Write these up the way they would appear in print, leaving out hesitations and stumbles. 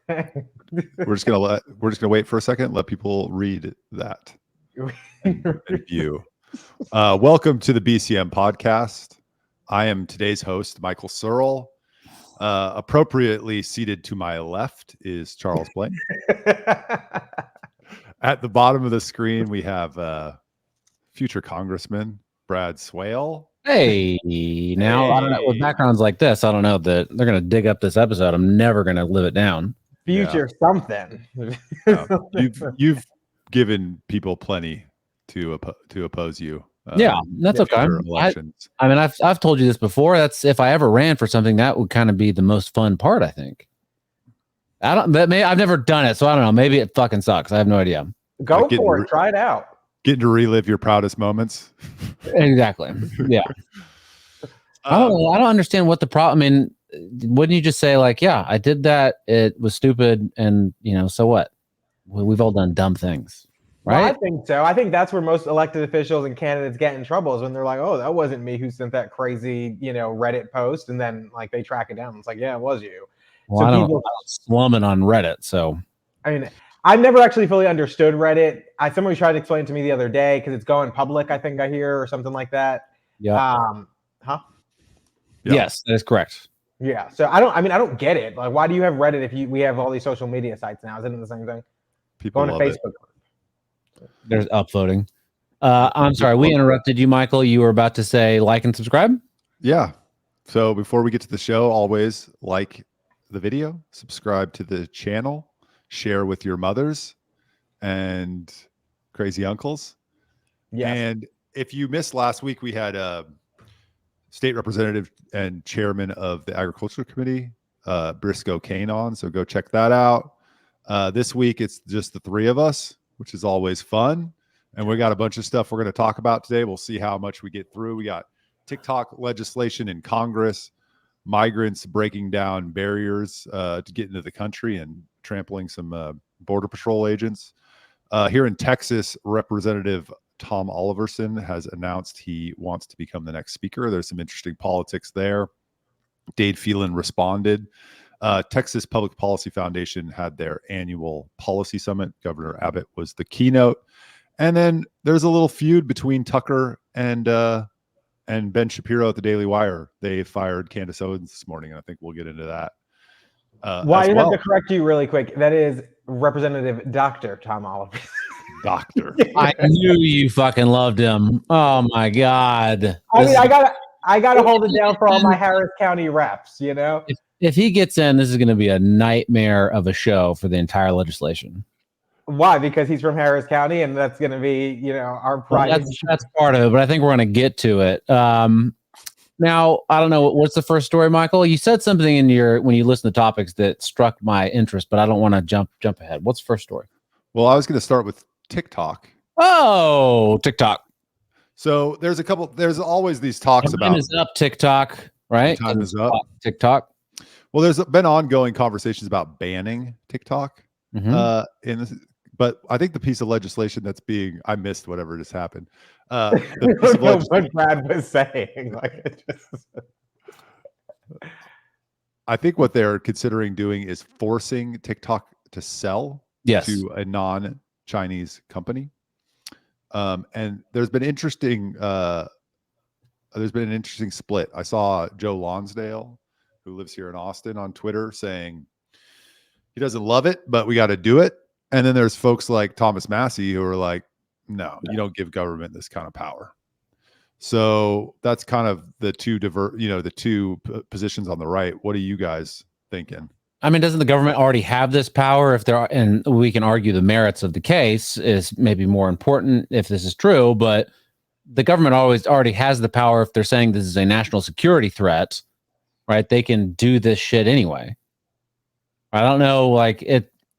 We're just gonna wait for a second. Let people read that and view. Welcome to the BCM Podcast. I am today's host, Michael Searle. Appropriately seated to my left is Charles Blain. At the bottom of the screen, we have future Congressman Brad Swail. Hey, now I don't know, with backgrounds like this, I don't know that they're going to dig up this episode. I'm never going to live it down. Future something. You've given people plenty to oppose you. Yeah, that's okay. I mean, I've told you this before. That's if I ever ran for something, that would kind of be the most fun part. I think. I've never done it, so I don't know. Maybe it fucking sucks. I have no idea. Go for it. Try it out. Getting to relive your proudest moments. Exactly. Yeah. I don't understand what the problem. I mean, wouldn't you just say like, yeah, I did that. It was stupid, and so what? We've all done dumb things. Right? Well, I think so. I think that's where most elected officials and candidates get in trouble is when they're like, "Oh, that wasn't me who sent that crazy, Reddit post," and then like they track it down. It's like, "Yeah, it was you." Well, I don't slumming on Reddit, so I mean, I've never actually fully understood Reddit. Somebody tried to explain it to me the other day because it's going public. I think I hear or something like that. Yeah. Huh? Yeah. Yes, that is correct. Yeah. So I don't get it. Like, why do you have Reddit if we have all these social media sites now? Isn't it the same thing? People going to Facebook. There's upvoting. I'm sorry, we interrupted you, Michael. You were about to say like and subscribe? Yeah. So before we get to the show, always like the video, subscribe to the channel, share with your mothers and crazy uncles. Yes. And if you missed last week, we had a state representative and chairman of the Agriculture Committee, Briscoe Kane, on. So go check that out. This week, it's just the three of us, which is always fun. And we got a bunch of stuff we're going to talk about today. We'll see how much we get through. We got Tik Tok legislation in Congress, migrants breaking down barriers to get into the country and trampling some Border Patrol agents. Here in Texas, Representative Tom Oliverson has announced he wants to become the next speaker. There's some interesting politics there. Dade Phelan responded. Texas Public Policy Foundation had their annual policy summit. Governor Abbott was the keynote. And then there's a little feud between Tucker and Ben Shapiro at the Daily Wire. They fired Candace Owens this morning, and I think we'll get into that. Well, I have to correct you really quick. That is Representative Dr. Tom Oliver. Doctor. I knew you fucking loved him. Oh my God. I mean, I gotta hold it down for all my Harris County reps, If he gets in, this is going to be a nightmare of a show for the entire legislation. Why? Because he's from Harris County, and that's going to be, our pride. Well, that's part of it, but I think we're going to get to it. Now, I don't know. What's the first story, Michael? You said something when you listen to topics that struck my interest, but I don't want to jump ahead. What's the first story? Well, I was going to start with TikTok. Oh, TikTok. So there's always these talks about. Time is up, TikTok, right? Time is up. TikTok. Well, there's been ongoing conversations about banning TikTok. Mm-hmm. But I think the piece of legislation I missed whatever just happened. I don't know what Brad was saying. I think what they're considering doing is forcing TikTok to sell to a non-Chinese company. And there's been an interesting split. I saw Joe Lonsdale, who lives here in Austin, on Twitter saying he doesn't love it, but we got to do it. And then there's folks like Thomas Massey who are like, no, you don't give government this kind of power. So that's kind of the two positions on the right. What are you guys thinking? I mean, doesn't the government already have this power? And we can argue the merits of the case is maybe more important if this is true, but the government already has the power. If they're saying this is a national security threat, right? They can do this shit anyway. I don't know, like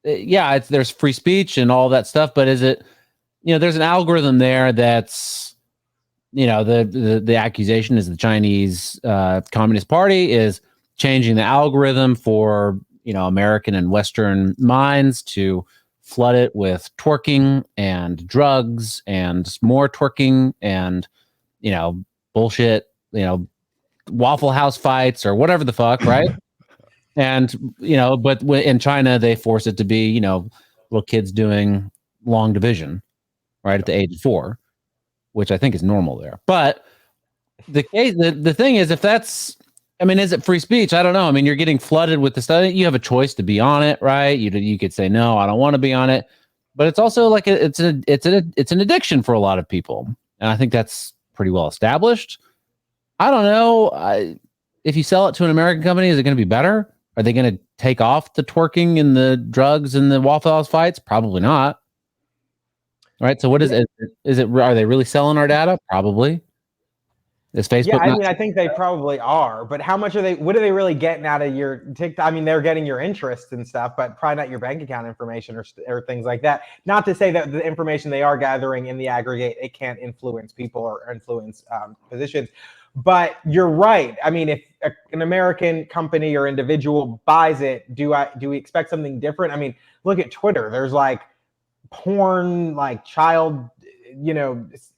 there's free speech and all that stuff, but is it, there's an algorithm there that's, the accusation is the Chinese Communist Party is changing the algorithm for, American and Western minds to flood it with twerking and drugs and more twerking and, bullshit, Waffle House fights or whatever the fuck, right? And, but in China, they force it to be, little kids doing long division, right, at the age of 4, which I think is normal there. But the thing is, if that's, is it free speech? I don't know. You're getting flooded with the stuff. You have a choice to be on it, right? You could say, no, I don't want to be on it. But it's also like it's an addiction for a lot of people. And I think that's pretty well established. I don't know. If you sell it to an American company, is it going to be better? Are they going to take off the twerking and the drugs and the Waffle House fights? Probably not. All right. So what is it? Are they really selling our data? Probably. Is Facebook? Yeah, I think they probably are. But how much what are they really getting out of your TikTok? They're getting your interests and stuff, but probably not your bank account information or things like that. Not to say that the information they are gathering in the aggregate, it can't influence people or influence positions. But you're right. If an American company or individual buys it, do we expect something different? Look at Twitter. There's like porn, like child,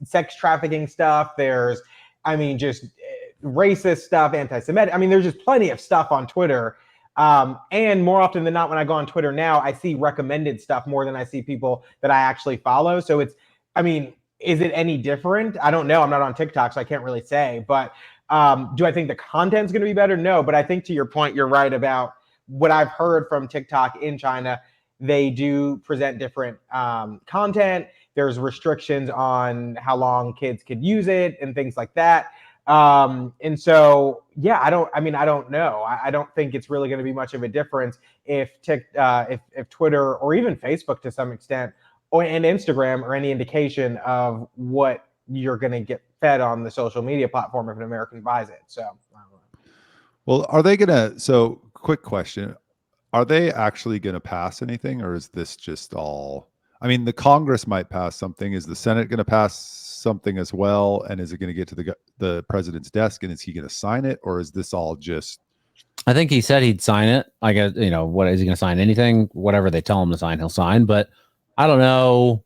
sex trafficking stuff. There's, just racist stuff, anti-Semitic. There's just plenty of stuff on Twitter. And more often than not, when I go on Twitter now, I see recommended stuff more than I see people that I actually follow. So it's, is it any different? I don't know. I'm not on TikTok, so I can't really say. But do I think the content's going to be better? No. But I think to your point, you're right about what I've heard from TikTok in China. They do present different content. There's restrictions on how long kids could use it and things like that. And so, yeah, I don't know. I don't think it's really going to be much of a difference if Twitter or even Facebook to some extent and Instagram are any indication of what you're going to get fed on the social media platform if an American buys it. So, I don't know. Well, are they going to, so quick question, are they actually going to pass anything, or is this just all, the Congress might pass something. Is the Senate going to pass something as well? And is it going to get to the president's desk, and is he going to sign it, or is this all just? I think he said he'd sign it. I guess, what is he going to sign? Anything, whatever they tell him to sign, he'll sign. But I don't know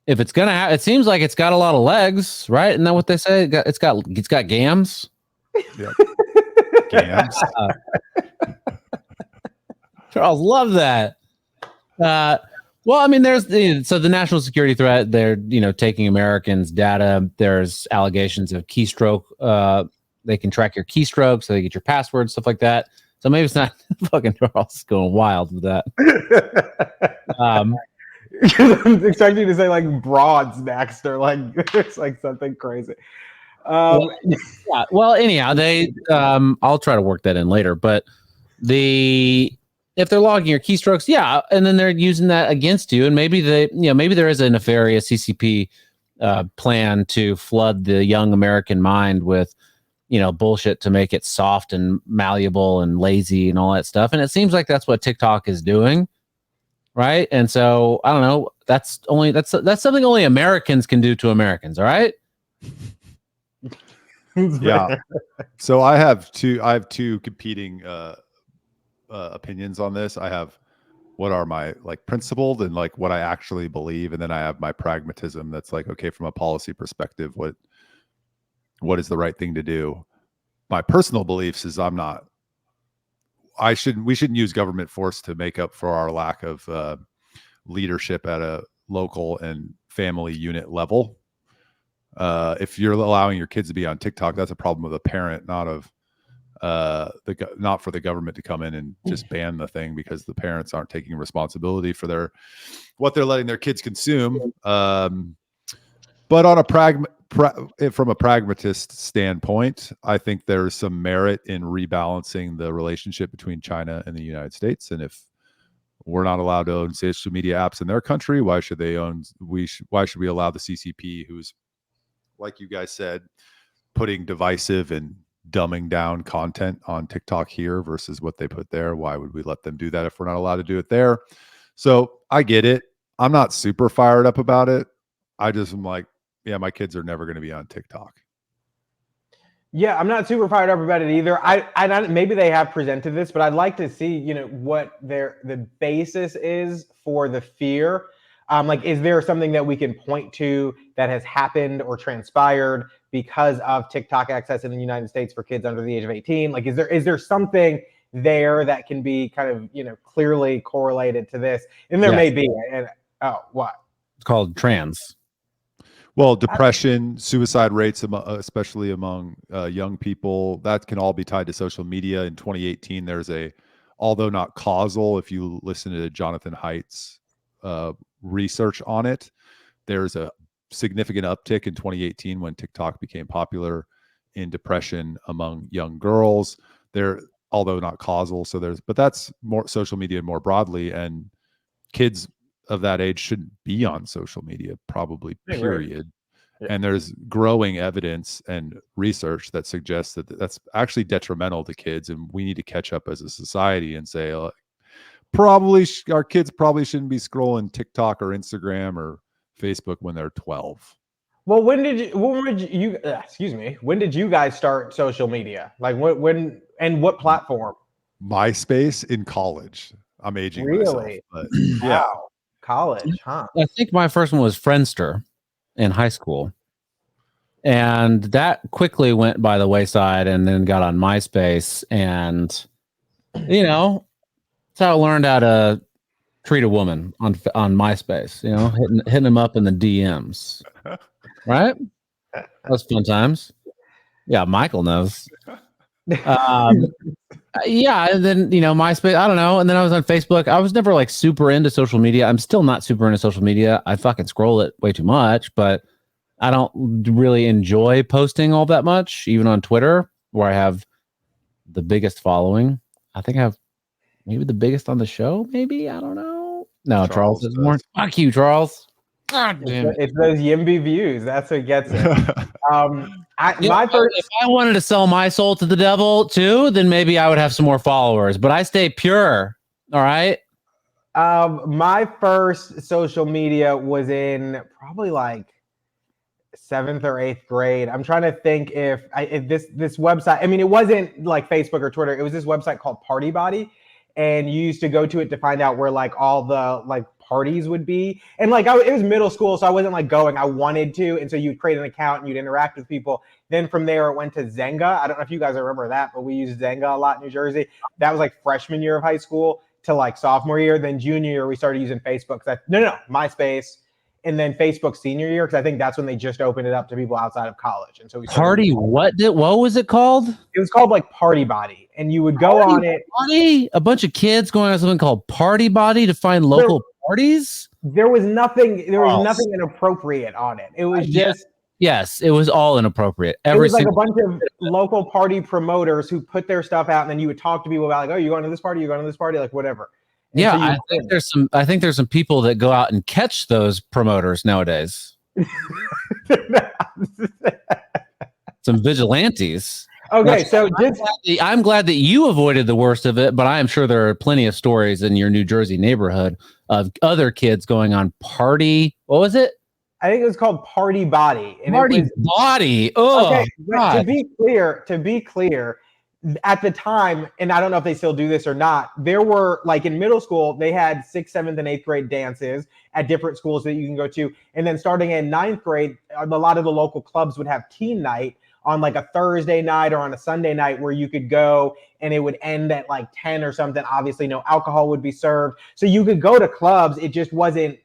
if it's gonna it seems like it's got a lot of legs, right? Isn't that what they say? It's got gams. Yeah. Gams. Charles, love that. Well, there's the national security threat. They're taking Americans' data. There's allegations of keystroke. They can track your keystrokes, so they get your passwords, stuff like that. So maybe it's not fucking Charles going wild with that. I'm expecting you to say like broads next, or like it's like something crazy. Well, anyhow, they I'll try to work that in later. But if they're logging your keystrokes, yeah, and then they're using that against you, and maybe maybe there is a nefarious CCP plan to flood the young American mind with bullshit to make it soft and malleable and lazy and all that stuff. And it seems like that's what TikTok is doing. Right. And so I don't know. That's something only Americans can do to Americans. All right. Yeah. So I have two competing opinions on this. I have what are my principled and what I actually believe, and then I have my pragmatism that's okay, from a policy perspective, what is the right thing to do. My personal beliefs is we shouldn't use government force to make up for our lack of leadership at a local and family unit level. If you're allowing your kids to be on TikTok, that's a problem with a parent, not for the government to come in and just ban the thing because the parents aren't taking responsibility for what they're letting their kids consume. But on from a pragmatist standpoint, I think there's some merit in rebalancing the relationship between China and the United States. And if we're not allowed to own social media apps in their country, why should we allow the CCP, who's, like you guys said, putting divisive and dumbing down content on TikTok here versus what they put there? Why would we let them do that if we're not allowed to do it there? So I get it. I'm not super fired up about it. I just am like, yeah, my kids are never going to be on TikTok. Yeah, I'm not super fired up about it either. I maybe they have presented this, but I'd like to see, what the basis is for the fear. Is there something that we can point to that has happened or transpired because of TikTok access in the United States for kids under the age of 18? Is there something there that can be kind of, you know, clearly correlated to this. And there may be. And what? It's called trans. Well, depression, suicide rates, especially among young people, that can all be tied to social media. In 2018, there's although not causal, if you listen to Jonathan Haidt's research on it, there's a significant uptick in 2018 when TikTok became popular in depression among young girls. Although not causal, but that's more social media more broadly, and kids of that age shouldn't be on social media, probably, period. Yeah. And there's growing evidence and research that suggests that that's actually detrimental to kids, and we need to catch up as a society and say, probably our kids probably shouldn't be scrolling TikTok or Instagram or Facebook when they're 12. Well, when did you guys start social media? Like when and what platform? MySpace in college. I'm aging myself. But yeah. Wow. College, huh? I think my first one was Friendster in high school. And that quickly went by the wayside and then got on MySpace. And, you know, that's how I learned how to treat a woman on MySpace, you know, hitting them up in the DMs. Right? Those fun times. Yeah, Michael knows. Yeah, and then, you know, MySpace, I don't know. And then I was on Facebook. I was never like super into social media. I'm still not super into social media. I fucking scroll it way too much, but I don't really enjoy posting all that much, even on Twitter, where I have the biggest following. I think I have maybe the biggest on the show, maybe. I don't know. No, Charles is more. Fuck you, Charles. God damn it. It's those YIMBY views. That's what gets it. If I wanted to sell my soul to the devil too, then maybe I would have some more followers. But I stay pure. All right. My first social media was in probably like 7th or 8th grade. I'm trying to think if this website. I mean, it wasn't like Facebook or Twitter. It was this website called Party Body, and you used to go to it to find out where like all the like parties would be. And like it was middle school, so I wasn't like going. I wanted to, and so you'd create an account and you'd interact with people. Then from there it went to Zynga. I don't know if you guys remember that, but we used Zynga a lot in New Jersey. That was like freshman year of high school to like sophomore year. Then junior year we started using Facebook. MySpace, and then Facebook senior year, because I think that's when they just opened it up to people outside of college. And so we started what was it called? It was called like Party Body, and you would go on it. A bunch of kids going on something called Party Body to find local parties. There was nothing inappropriate on it. It was just yes, it was all inappropriate. It was like a bunch of local party promoters who put their stuff out, and then you would talk to people about like, oh, you're going to this party, like whatever. And yeah, so I think there's some people that go out and catch those promoters nowadays. Some vigilantes. Okay, so I'm glad that you avoided the worst of it, but I am sure there are plenty of stories in your New Jersey neighborhood of other kids going on party. What was it? I think it was called Party Body. And Body. Oh, okay. To be clear, at the time, and I don't know if they still do this or not, there were like in middle school, they had 6th, 7th, and 8th grade dances at different schools that you can go to. And then starting in 9th grade, a lot of the local clubs would have teen night on like a Thursday night or on a Sunday night where you could go, and it would end at like 10 or something. Obviously, no alcohol would be served. So you could go to clubs. It just wasn't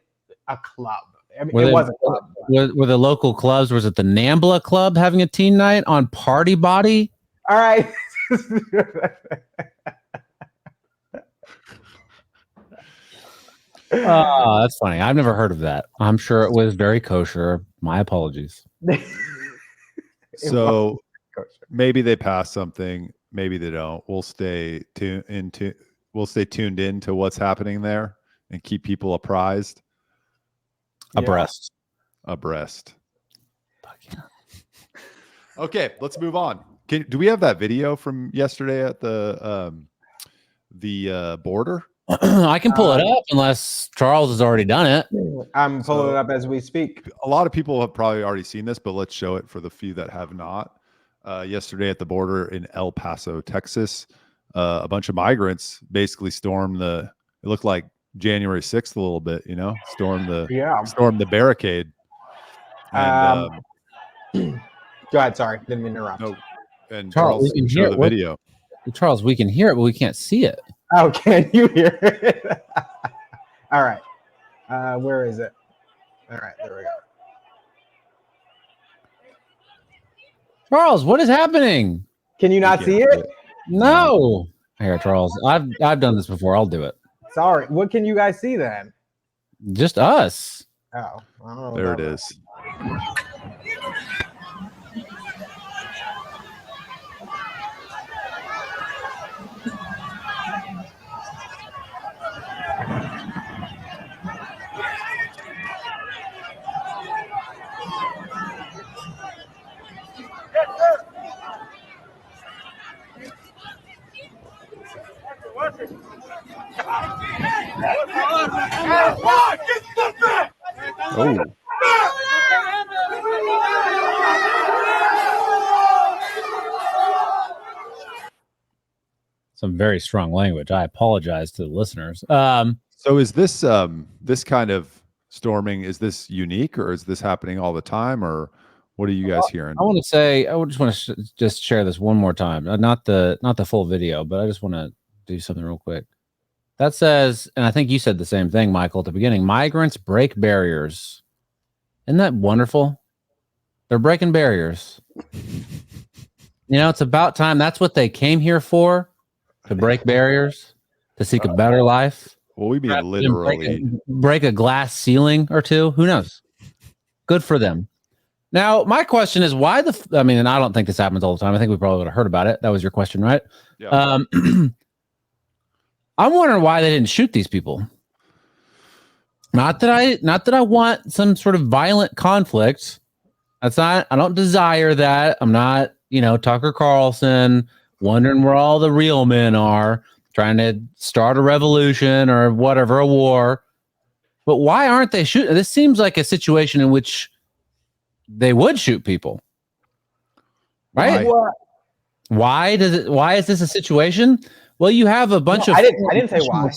a club. I mean, it wasn't a club. Were the local clubs, was it the NAMBLA club having a teen night on Party Body? All right. Oh, that's funny. I've never heard of that. I'm sure it was very kosher. My apologies. So maybe they pass something, maybe they don't. We'll stay tuned in to what's happening there and keep people abreast. Okay, let's move on. Do we have that video from yesterday at the border? I can pull it up unless Charles has already done it. I'm pulling it up as we speak. A lot of people have probably already seen this, but let's show it for the few that have not. Yesterday at the border in El Paso, Texas, a bunch of migrants basically stormed it looked like January 6th a little bit, stormed the barricade. And, go ahead. Sorry. Didn't mean to interrupt. No, and Charles can show the video. Charles, we can hear it, but we can't see it. Oh, can you hear it? All right. Where is it? All right, there we go. Charles, what is happening? Can you not see it? No. Here, Charles. I've done this before. I'll do it. Sorry. What can you guys see then? Just us. Oh, I don't know. There it is. Oh. Some very strong language. I apologize to the listeners. So is this this kind of storming, is this unique, or is this happening all the time, or what are you guys hearing? I want to say, I just want to just share this one more time. Not the full video, but I just want to do something real quick. That says, and I think you said the same thing, Michael, at the beginning, migrants break barriers. Isn't that wonderful? They're breaking barriers. It's about time. That's what they came here for, to break barriers, to seek a better life. Well, we mean literally. Break a glass ceiling or two. Who knows? Good for them. Now, my question is why and I don't think this happens all the time. I think we probably would have heard about it. That was your question, right? Yeah. I'm wondering why they didn't shoot these people. Not that I want some sort of violent conflict. I don't desire that. I'm not, Tucker Carlson wondering where all the real men are, trying to start a revolution or whatever, a war. But why aren't they shooting? This seems like a situation in which they would shoot people. Right? Why is this a situation? Well, you have a bunch of... I didn't say why.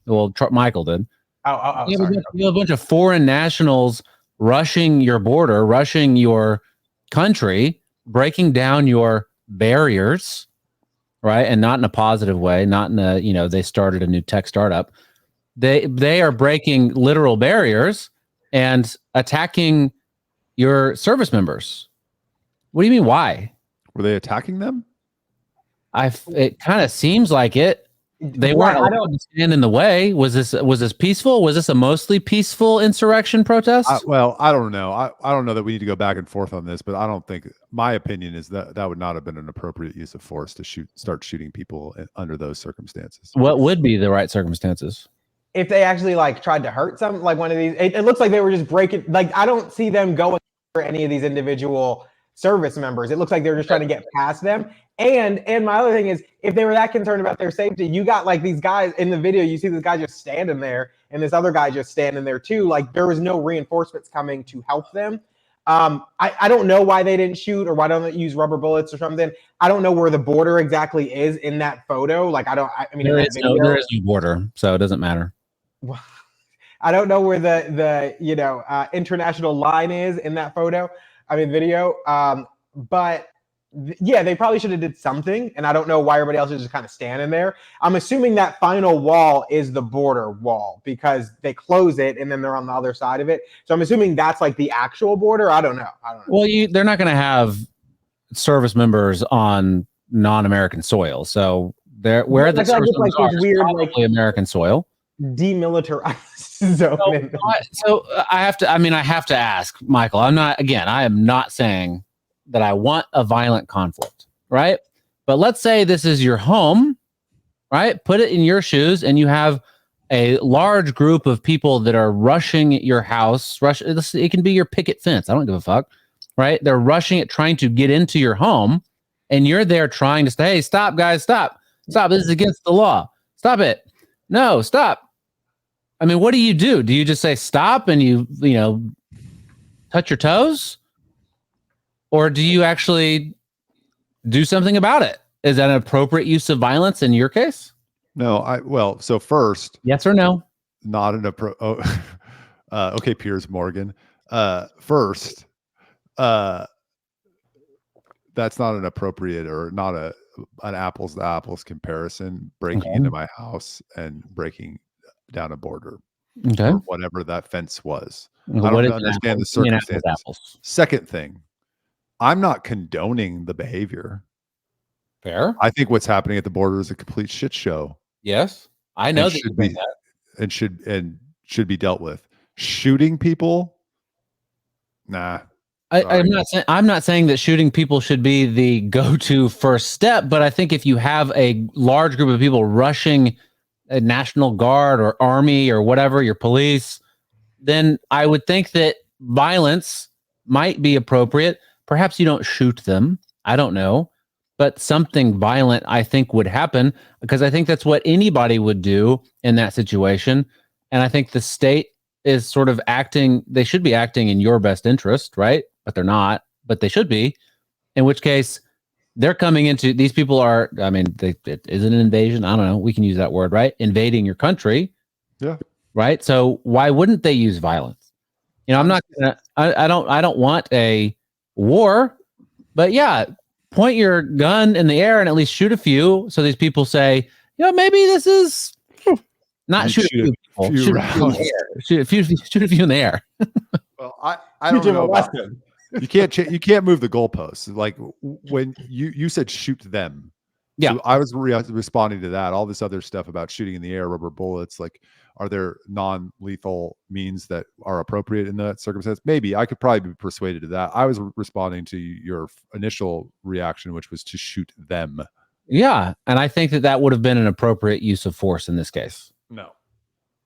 Well, Michael did. Oh, you sorry. have a bunch of foreign nationals rushing your border, rushing your country, breaking down your barriers, right? And not in a positive way, not in a, they started a new tech startup. They are breaking literal barriers and attacking your service members. What do you mean, why? Were they attacking them? It kind of seems like it. They weren't allowed to stand in the way. Was this peaceful? Was this a mostly peaceful insurrection protest? Well, I don't know. I don't know that we need to go back and forth on this, but I don't think, my opinion is that would not have been an appropriate use of force to start shooting people under those circumstances. What would be the right circumstances? If they actually tried to hurt some, one of these, it looks like they were just breaking. I don't see them going for any of these individual service members. It looks like they're just trying to get past them. And my other thing is, if they were that concerned about their safety, you got these guys in the video, you see this guy just standing there and this other guy just standing there too. There was no reinforcements coming to help them. I don't know why they didn't shoot, or why don't they use rubber bullets or something. I don't know where the border exactly is in that photo. There is no border, so it doesn't matter. I don't know where the international line is in that video. But yeah, they probably should have did something, and I don't know why everybody else is just kind of standing there. I'm assuming that final wall is the border wall because they close it and then they're on the other side of it. So I'm assuming that's the actual border. I don't know. Well, they're not going to have service members on non-American soil, so where the service members are is probably American soil. Demilitarized zone. So I have to ask, Michael. I am not saying that I want a violent conflict, right? But let's say this is your home, right? Put it in your shoes, and you have a large group of people that are rushing your house. It can be your picket fence. I don't give a fuck, right? They're rushing it, trying to get into your home, and you're there trying to say, "Hey, stop, guys, stop! This is against the law. Stop it! No, stop!" I mean, what do? Do you just say stop and you touch your toes? Or do you actually do something about it? Is that an appropriate use of violence in your case? No, so first, yes or no? Not an okay, Piers Morgan. First, that's not an appropriate or not an apples to apples comparison, breaking into my house and breaking down a border, Okay. or whatever that fence was. Well, I what don't is understand the Give me an apples circumstances. to apples. Second thing, I'm not condoning the behavior. Fair. I think what's happening at the border is a complete shit show. Yes, I know And that you should think be that. and should be dealt with. Shooting people, nah. I'm not saying that shooting people should be the go-to first step, but I think if you have a large group of people rushing a National Guard or Army or whatever, your police, then I would think that violence might be appropriate. Perhaps you don't shoot them. I don't know. But something violent, I think, would happen, because I think that's what anybody would do in that situation. And I think the state is sort of acting, they should be acting in your best interest, right? But they're not, but they should be. In which case, they're coming into, these people are, I mean, it is an invasion. I don't know. We can use that word, right? Invading your country. Yeah. Right. So why wouldn't they use violence? You know, I'm not gonna, I don't want a war, but yeah, point your gun in the air and at least shoot a few. So these people say, you know, maybe this is not shoot a few people, shoot a few in the air. Shoot a few in the air. Well, I don't know about, you can't move the goalposts. Like when you said shoot them. Yeah. So I was responding to that. All this other stuff about shooting in the air, rubber bullets, like, are there non-lethal means that are appropriate in that circumstance? Maybe. I could probably be persuaded to that. I was responding to your initial reaction, which was to shoot them. Yeah. And I think that would have been an appropriate use of force in this case. No.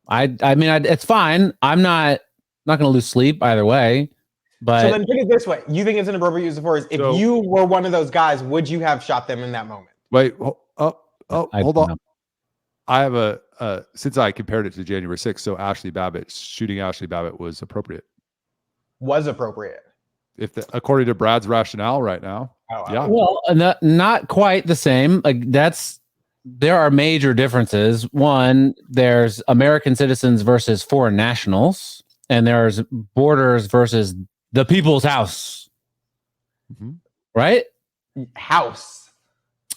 I mean, it's fine. I'm not going to lose sleep either way. But so then put it this way: you think it's an appropriate use of force? If you were one of those guys, would you have shot them in that moment? Wait. Hold on. Know. I have since I compared it to January 6th, so shooting Ashley Babbitt was appropriate. Was appropriate. According to Brad's rationale right now. Yeah. Well, not quite the same. Like there are major differences. One, there's American citizens versus foreign nationals, and there's borders versus the people's house. Mm-hmm. Right? House.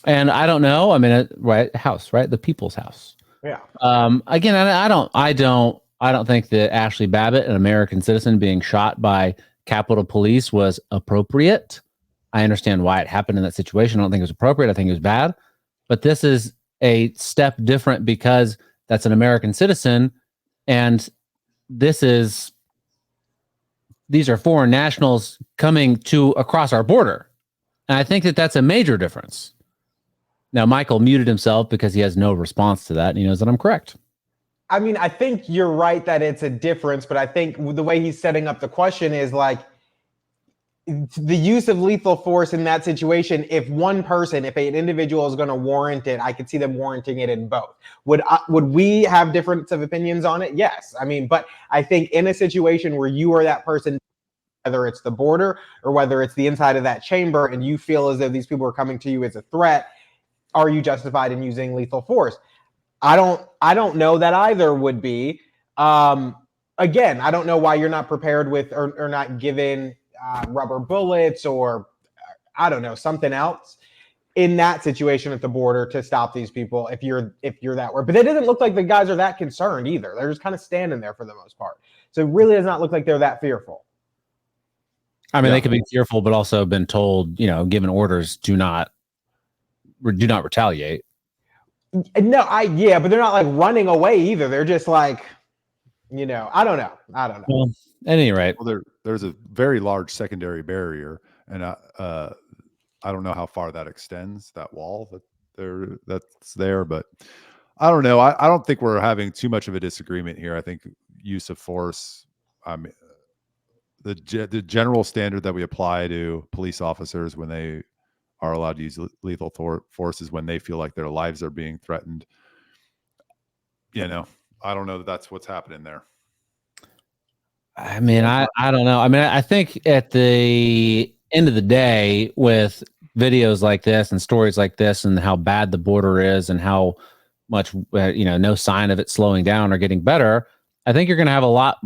And I don't know. I mean, right, house, right? The people's house. Yeah. Again, I don't think that Ashley Babbitt, an American citizen, being shot by Capitol Police was appropriate. I understand why it happened in that situation. I don't think it was appropriate. I think it was bad. But this is a step different because that's an American citizen, and these are foreign nationals coming across our border. And I think that that's a major difference. Now, Michael muted himself because he has no response to that, and he knows that I'm correct. I mean, I think you're right that it's a difference, but I think the way he's setting up the question is like the use of lethal force in that situation. If an individual is going to warrant it, I could see them warranting it in both. Would we have difference of opinions on it? Yes. I mean, but I think in a situation where you are that person, whether it's the border or whether it's the inside of that chamber, and you feel as though these people are coming to you as a threat, are you justified in using lethal force? I don't know that either would be. Again, I don't know why you're not prepared with or not given rubber bullets or I don't know, something else in that situation at the border to stop these people if you're that way. But it doesn't look like the guys are that concerned either. They're just kind of standing there for the most part. So it really does not look like they're that fearful. I mean, They could be fearful, but also been told, given orders, do not retaliate. No, but they're not like running away either. They're just like, I don't know. Well, at any rate, there's a very large secondary barrier, and I don't know how far that extends, that wall that's there, but I don't know. I don't think we're having too much of a disagreement here. I think use of force, the general standard that we apply to police officers when they are allowed to use lethal force is when they feel like their lives are being threatened. I don't know that that's what's happening there. I mean, I don't know. I mean, I think at the end of the day, with videos like this and stories like this and how bad the border is and how much, no sign of it slowing down or getting better, I think you're going to have a lot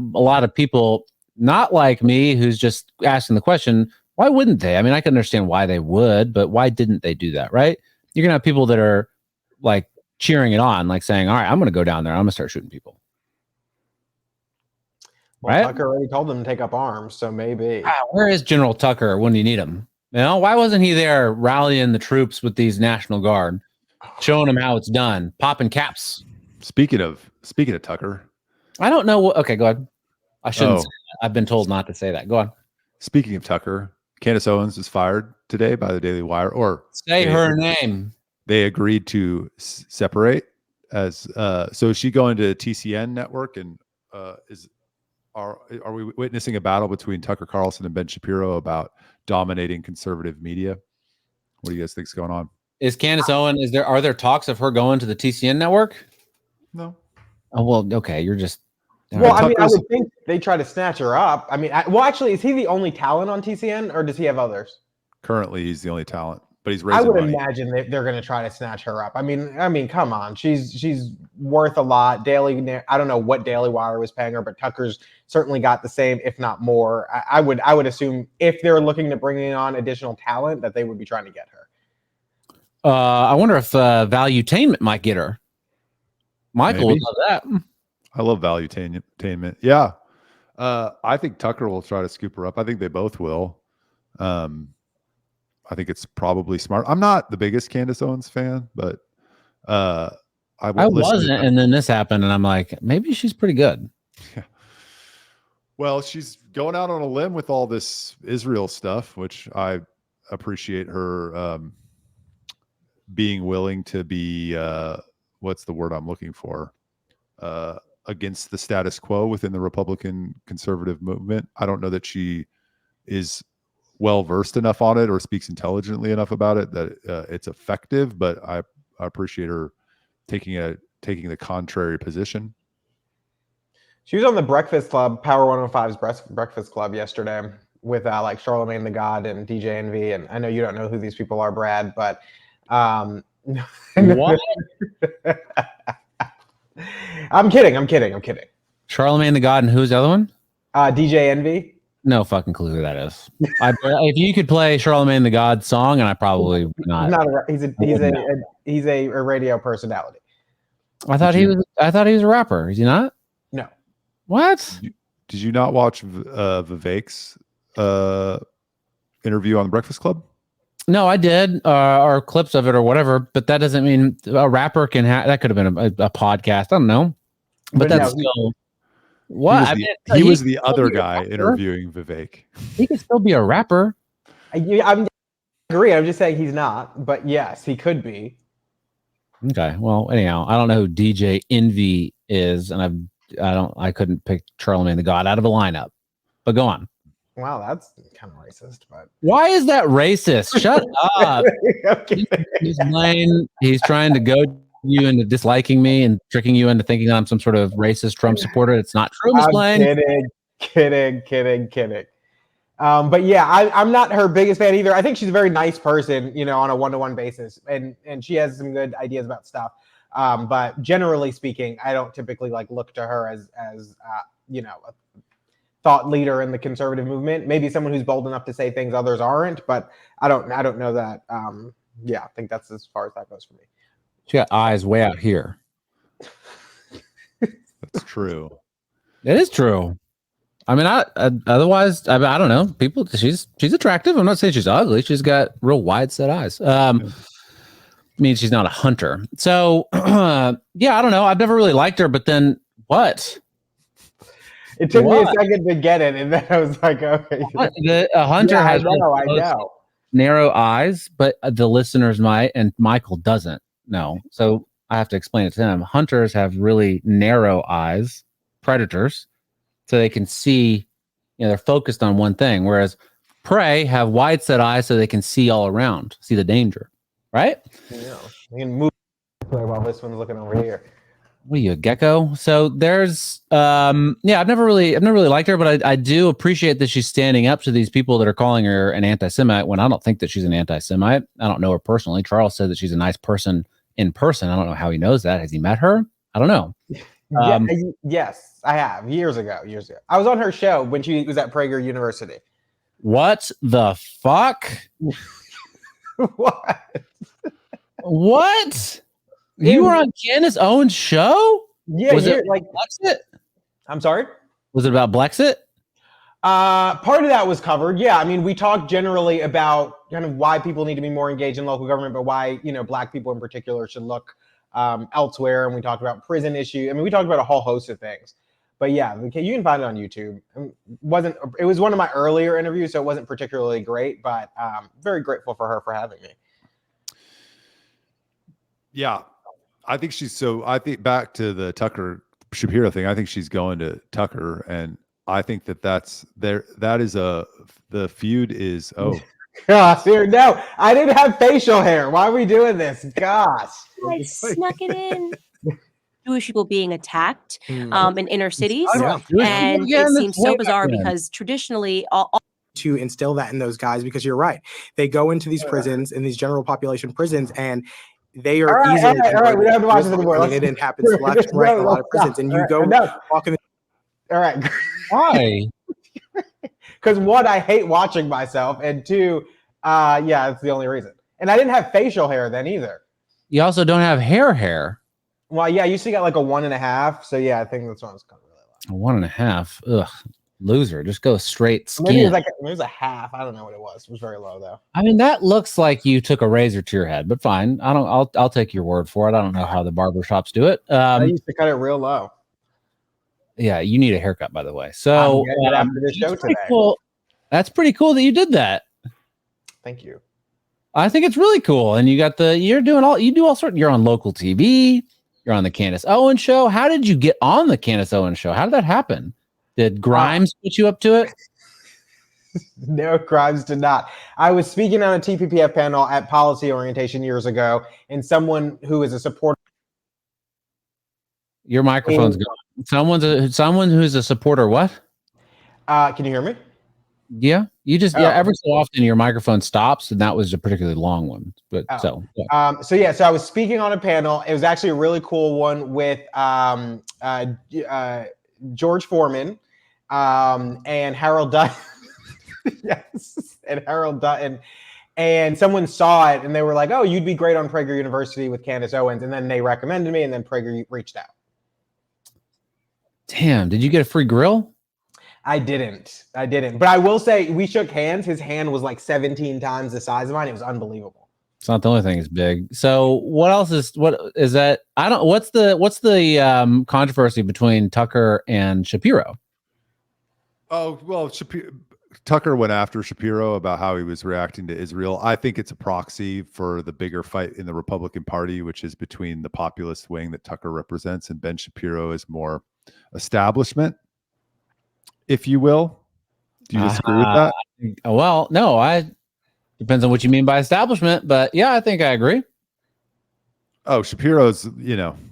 of people not like me who's just asking the question, why wouldn't they? I mean, I can understand why they would, but why didn't they do that, right? you're gonna have people that are like cheering it on, like saying, "All right, I'm gonna go down there. I'm gonna start shooting people." Well, Right? Tucker already told them to take up arms, so maybe. Where is General Tucker when you need him? You know, why wasn't he there rallying the troops with these National Guard, showing them how it's done, popping caps? Speaking of Tucker, I don't know what. Okay, go ahead. I shouldn't. Oh. Say that. I've been told not to say that. Go on. speaking of Tucker, Candace Owens was fired today by the Daily Wire, or Say her name. They agreed to separate. As so, is she going to TCN network, and are we witnessing a battle between Tucker Carlson and Ben Shapiro about dominating conservative media? What do you guys think is going on? Is Candace Owens? Are there talks of her going to the TCN network? No. Oh well, okay. You're just. Well, I mean, I would think they try to snatch her up. I mean, actually, is he the only talent on TCN, or does he have others? Currently, he's the only talent, but he's raising I would money. imagine they're going to try to snatch her up. I mean, come on, she's worth a lot. I don't know what Daily Wire was paying her, but Tucker's certainly got the same, if not more. I would assume if they're looking to bring on additional talent, that they would be trying to get her. I wonder if Valuetainment might get her. Michael would love that. I love Valuetainment. Yeah. I think Tucker will try to scoop her up. I think they both will. I think it's probably smart. I'm not the biggest Candace Owens fan, but I wasn't, and then this happened, and I'm like, maybe she's pretty good. Yeah. Well, she's going out on a limb with all this Israel stuff, which I appreciate her being willing to be what's the word I'm looking for? Against the status quo within the Republican conservative movement. I don't know that she is well versed enough on it or speaks intelligently enough about it that it's effective, but I appreciate her taking the contrary position. She was on the Breakfast Club, Power 105's Breakfast Club yesterday with like Charlemagne the God and DJ Envy, and I know you don't know who these people are, Brad, but what? I'm kidding. Charlemagne the God, and who's the other one? DJ Envy. No fucking clue who that is. If you could play Charlemagne the God song, and I probably would not. He's a radio personality. I thought he was a rapper. Is he not? No. What? Did you not watch Vivek's interview on the Breakfast Club? No, I did, or clips of it or whatever, but that doesn't mean a rapper can have, that could have been a podcast. I don't know. But that's still, what? He was the other guy interviewing Vivek. He could still be a rapper. I agree. I'm just saying he's not, but yes, he could be. Okay. Well, anyhow, I don't know who DJ Envy is, and I couldn't pick Charlemagne the God out of a lineup, but go on. Wow, that's kind of racist, but why is that racist? Shut up. He's Blain. He's trying to goad you into disliking me and tricking you into thinking that I'm some sort of racist Trump supporter. It's not true, Miss Blain. Kidding. But yeah, I'm not her biggest fan either. I think she's a very nice person, on a one-to-one basis, and she has some good ideas about stuff. But generally speaking, I don't typically look to her as a thought leader in the conservative movement. Maybe someone who's bold enough to say things others aren't, but I don't know that. I think that's as far as that goes for me. She got eyes way out here. That's true. It is true. I mean, otherwise, I don't know. People, she's attractive. I'm not saying she's ugly. She's got real wide set eyes. Means she's not a hunter. So, I don't know. I've never really liked her, but then what? It took me a second to get it, and then I was like, okay. A hunter has I know. narrow eyes, but the listeners might, and Michael doesn't know. So I have to explain it to them. Hunters have really narrow eyes, predators, so they can see, they're focused on one thing, whereas prey have wide set eyes so they can see all around, see the danger, right? Yeah. You can move while this one's looking over here. What are you, a gecko? So there's I've never really liked her, but I do appreciate that she's standing up to these people that are calling her an anti-Semite when I don't think that she's an anti-Semite. I don't know her personally. Charles said that she's a nice person in person. I don't know how he knows that. Has he met her? I don't know. Yes, I have years ago. I was on her show when she was at Prager University. What the fuck? What? What? You were on Candace Owens' show? Yeah, Was it like Blexit? I'm sorry. Was it about Blexit? Part of that was covered. Yeah, I mean, we talked generally about kind of why people need to be more engaged in local government, but why Black people in particular should look elsewhere. And we talked about prison issue. I mean, we talked about a whole host of things. But yeah, you can find it on YouTube. It was one of my earlier interviews, so it wasn't particularly great, but very grateful for her for having me. Yeah, I think I think back to the Tucker Shapiro thing. I think she's going to Tucker, and I think that's there. That is the feud is Gosh, dude, no, I didn't have facial hair. Why are we doing this? Gosh, I snuck it in. Jewish people being attacked in inner cities, and it seems so bizarre because traditionally, to instill that in those guys, because you're right, they go into these prisons, in these general population prisons, and they are easily. All right, we don't have to watch this anymore. I mean, it happens left and right in a lot of prisons, and you go walk in. All right, why? Because one, I hate watching myself, and two, yeah, that's the only reason. And I didn't have facial hair then either. You also don't have hair. Well, yeah, I used to get like a 1.5. So yeah, I think that's one was kind of really low. 1.5. Ugh, loser. Just go straight skin. Maybe it was a half. I don't know what it was. It was very low though. I mean, that looks like you took a razor to your head, but fine. I'll take your word for it. I don't know how the barbershops do it. I used to cut it real low. Yeah, you need a haircut, by the way. So after this show today. Cool. That's pretty cool that you did that. Thank you. I think it's really cool. And you do all sorts. You're on local TV. You're on the Candace Owens show. How did you get on the Candace Owens show? How did that happen? Did Grimes put you up to it? No, Grimes did not. I was speaking on a TPPF panel at Policy Orientation years ago, and someone who is a supporter. Your microphone's gone. Someone who's a supporter. What? Can you hear me? Yeah, every so often your microphone stops, and that was a particularly long one. But so I was speaking on a panel. It was actually a really cool one with George Foreman and Harold Dutton. Yes, and Harold Dutton. And someone saw it, and they were like, "Oh, you'd be great on Prager University with Candace Owens." And then they recommended me, and then Prager reached out. Damn! Did you get a free grill? I didn't. But I will say we shook hands. His hand was like 17 times the size of mine. It was unbelievable. It's not the only thing that's big. So what is that? What's the controversy between Tucker and Shapiro? Oh, well, Tucker went after Shapiro about how he was reacting to Israel. I think it's a proxy for the bigger fight in the Republican Party, which is between the populist wing that Tucker represents, and Ben Shapiro is more establishment, if you will. Do you disagree with that? Well, no, depends on what you mean by establishment, but yeah, I think I agree. Oh, Shapiro's,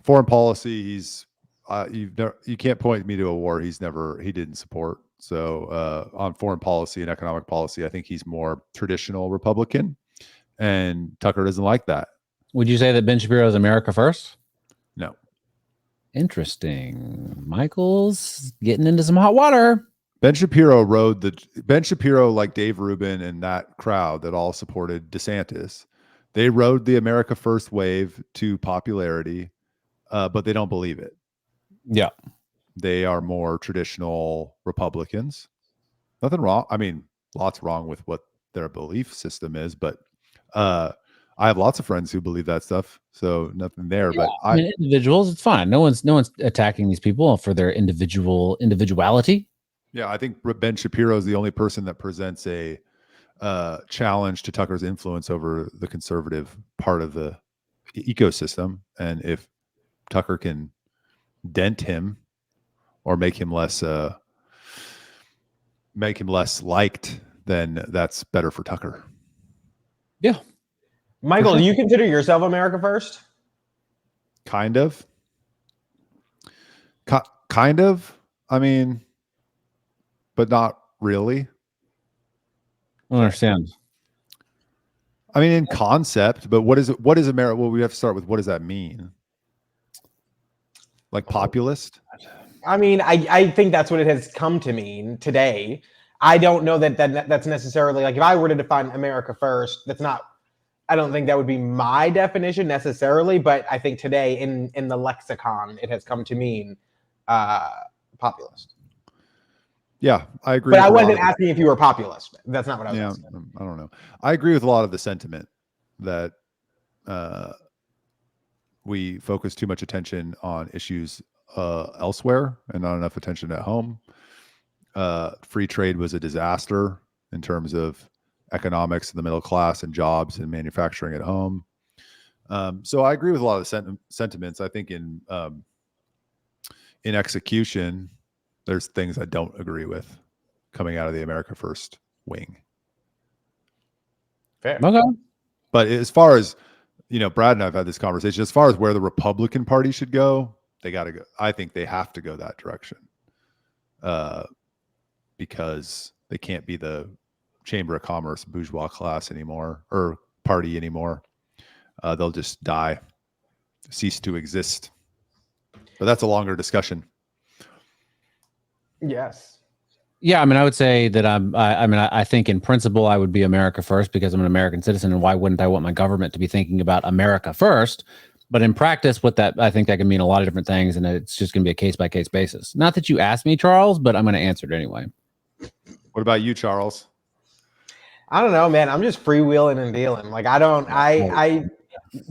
foreign policy. He's, you can't point me to a war he didn't support. So on foreign policy and economic policy, I think he's more traditional Republican, and Tucker doesn't like that. Would you say that Ben Shapiro is America first? No. Interesting. Michael's getting into some hot water. Ben Shapiro, like Dave Rubin and that crowd that all supported DeSantis, they rode the America First wave to popularity, but they don't believe it. Yeah. They are more traditional Republicans. Nothing wrong. I mean, lots wrong with what their belief system is, but I have lots of friends who believe that stuff, so nothing there. Yeah, but individuals, it's fine. No one's attacking these people for their individuality. Yeah, I think Ben Shapiro is the only person that presents a challenge to Tucker's influence over the conservative part of the ecosystem, and if Tucker can dent him or make him less liked, then that's better for Tucker. Yeah. Michael, do you consider yourself America First? Kind of. Kind of. I mean, but not really. I don't understand. I mean, in concept, but what is America? Well, we have to start with, what does that mean? Like populist? I mean, I think that's what it has come to mean today. I don't know that's necessarily, like, if I were to define America First, that's not I don't think that would be my definition necessarily, but I think today in the lexicon, it has come to mean populist. Yeah, I agree. But I wasn't asking if you were populist. That's not what I was asking. I don't know. I agree with a lot of the sentiment that we focus too much attention on issues elsewhere and not enough attention at home. Free trade was a disaster in terms of economics in the middle class and jobs and manufacturing at home. So I agree with a lot of the sentiments. I think in execution, there's things I don't agree with coming out of the America First wing. Fair. Okay. But as far as, Brad and I've had this conversation, as far as where the Republican Party should go, they got to go. I think they have to go that direction because they can't be the Chamber of Commerce bourgeois class anymore or party anymore. They'll just die, cease to exist. But that's a longer discussion. Yes. Yeah, I mean, I would say that I think in principle I would be America first because I'm an American citizen, and why wouldn't I want my government to be thinking about America first? But in practice, I think that can mean a lot of different things, and it's just going to be a case by case basis. Not that you asked me, Charles, but I'm going to answer it anyway. What about you, Charles? I don't know, man. I'm just freewheeling and dealing. Like I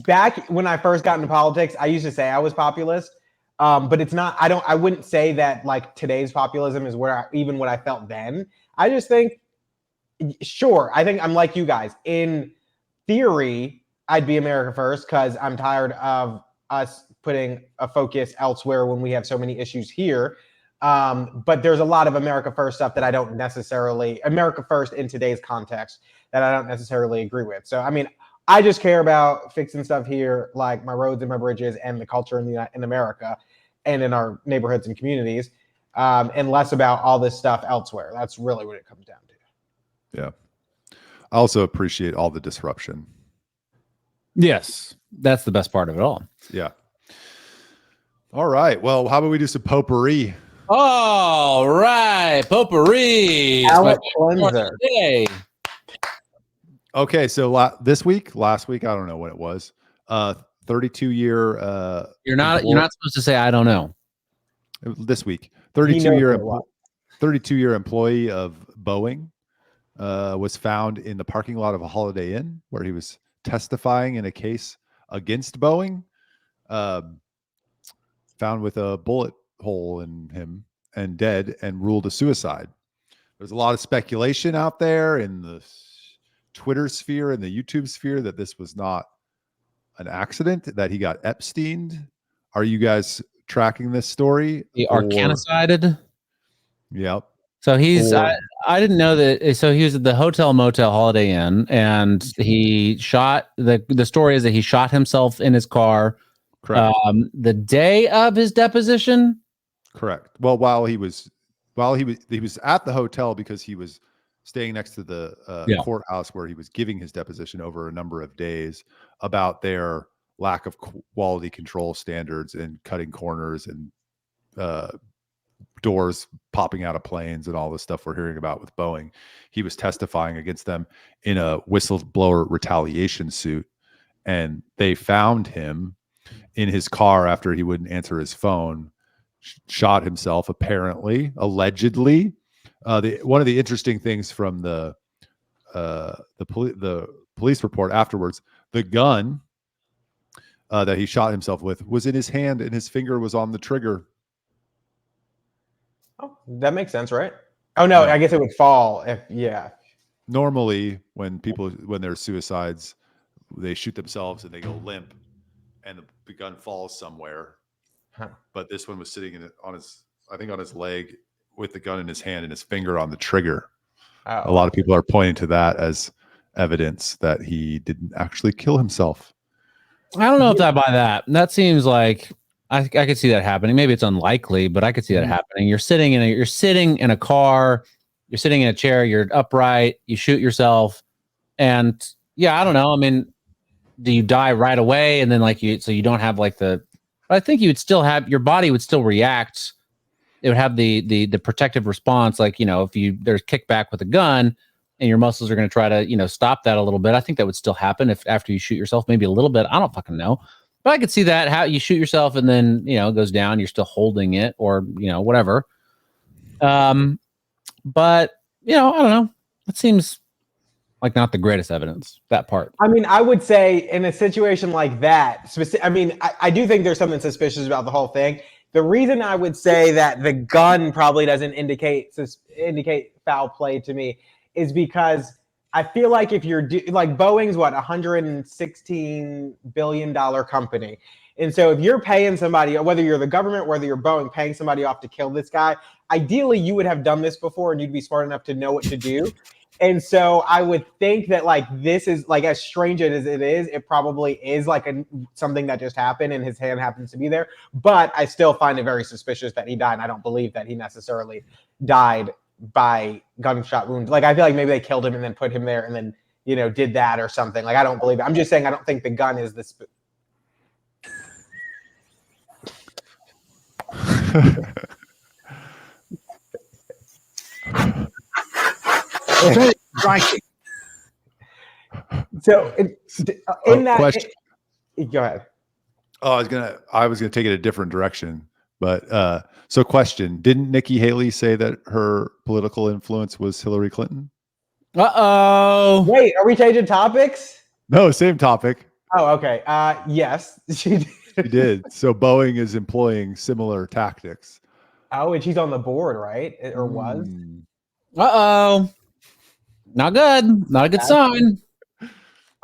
back when I first got into politics, I used to say I was populist. But it's not, I wouldn't say that like today's populism is even what I felt then. I just think, sure, I think I'm like you guys. In theory, I'd be America first because I'm tired of us putting a focus elsewhere when we have so many issues here. But there's a lot of America first stuff that I don't necessarily, America first in today's context, that I don't necessarily agree with. So, I mean, I just care about fixing stuff here, like my roads and my bridges and the culture in America and in our neighborhoods and communities, and less about all this stuff elsewhere. That's really what it comes down to. Yeah. I also appreciate all the disruption. Yes, that's the best part of it all. Yeah. All right. Well, how about we do some potpourri? All right, potpourri. Palate cleanser. Okay, so last week, I don't know what it was. 32-year. You're not supposed to say I don't know. This week, 32-year employee of Boeing was found in the parking lot of a Holiday Inn where he was testifying in a case against Boeing. Found with a bullet hole in him and dead, and ruled a suicide. There's a lot of speculation out there in the Twitter sphere and the YouTube sphere that this was not an accident, that he got Epsteined. Are you guys tracking this story? The Arcanicided? Yep. So I didn't know that. So he was at the Hotel Motel Holiday Inn, and he shot, the story is that he shot himself in his car. Correct. The day of his deposition. Correct. Well, while he was at the hotel because he was staying next to the courthouse where he was giving his deposition over a number of days about their lack of quality control standards and cutting corners and doors popping out of planes and all the stuff we're hearing about with Boeing. He was testifying against them in a whistleblower retaliation suit, and they found him in his car after he wouldn't answer his phone, shot himself, allegedly. One of the interesting things from the police report afterwards, the gun that he shot himself with was in his hand, and his finger was on the trigger. Oh, that makes sense, right? Oh no, I guess it would fall if Normally, when there's suicides, they shoot themselves and they go limp, and the gun falls somewhere. Huh. But this one was sitting on his leg with the gun in his hand and his finger on the trigger. Oh. A lot of people are pointing to that as evidence that he didn't actually kill himself. I don't know if I buy that. That seems like I could see that happening. Maybe it's unlikely, but I could see that happening. You're sitting in a car, you're sitting in a chair, you're upright, you shoot yourself, and I don't know. I mean, do you die right away and then so you don't have I think you would still have, your body would still react. It would have the protective response, if there's kickback with a gun and your muscles are going to try to, stop that a little bit. I think that would still happen if after you shoot yourself, maybe a little bit. I don't fucking know. But I could see that how you shoot yourself and then, it goes down, you're still holding it or, whatever. But, I don't know. It seems like not the greatest evidence, that part. I mean, I would say in a situation like that, I do think there's something suspicious about the whole thing. The reason I would say that the gun probably doesn't indicate foul play to me is because I feel like if you're like Boeing's what, $116 billion company. And so if you're paying somebody, whether you're the government, whether you're Boeing, paying somebody off to kill this guy, ideally you would have done this before and you'd be smart enough to know what to do. And so I would think that like this is like as strange as it is, it probably is like something that just happened and his hand happens to be there. But I still find it very suspicious that he died. And I don't believe that he necessarily died by gunshot wounds. Like I feel like maybe they killed him and then put him there and then, did that or something. Like I don't believe it. I'm just saying I don't think the gun is the So in that question. Go ahead. Oh, I was gonna take it a different direction, but so question: didn't Nikki Haley say that her political influence was Hillary Clinton? Wait, are we changing topics? No, same topic. Oh, okay. Yes, she did. She did. So Boeing is employing similar tactics. Oh, and she's on the board, right? Or was? Not good. Not a good sign.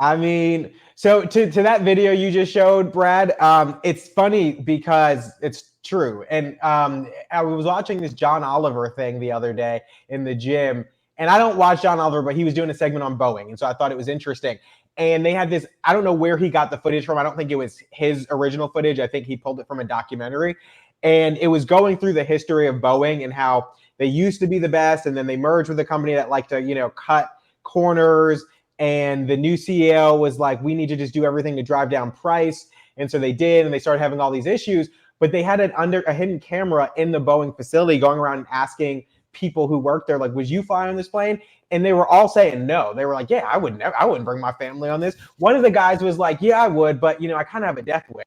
I mean, so to that video you just showed, Brad, it's funny because it's true. And I was watching this John Oliver thing the other day in the gym. And I don't watch John Oliver, but he was doing a segment on Boeing. And so I thought it was interesting. And they had this, I don't know where he got the footage from. I don't think it was his original footage. I think he pulled it from a documentary. And it was going through the history of Boeing and how they used to be the best. And then they merged with a company that liked to, cut corners. And the new CEO was like, we need to just do everything to drive down price. And so they did. And they started having all these issues. But they had a hidden camera in the Boeing facility going around and asking people who worked there, like, would you fly on this plane? And they were all saying no. They were like, yeah, I wouldn't bring my family on this. One of the guys was like, yeah, I would, but I kind of have a death wish.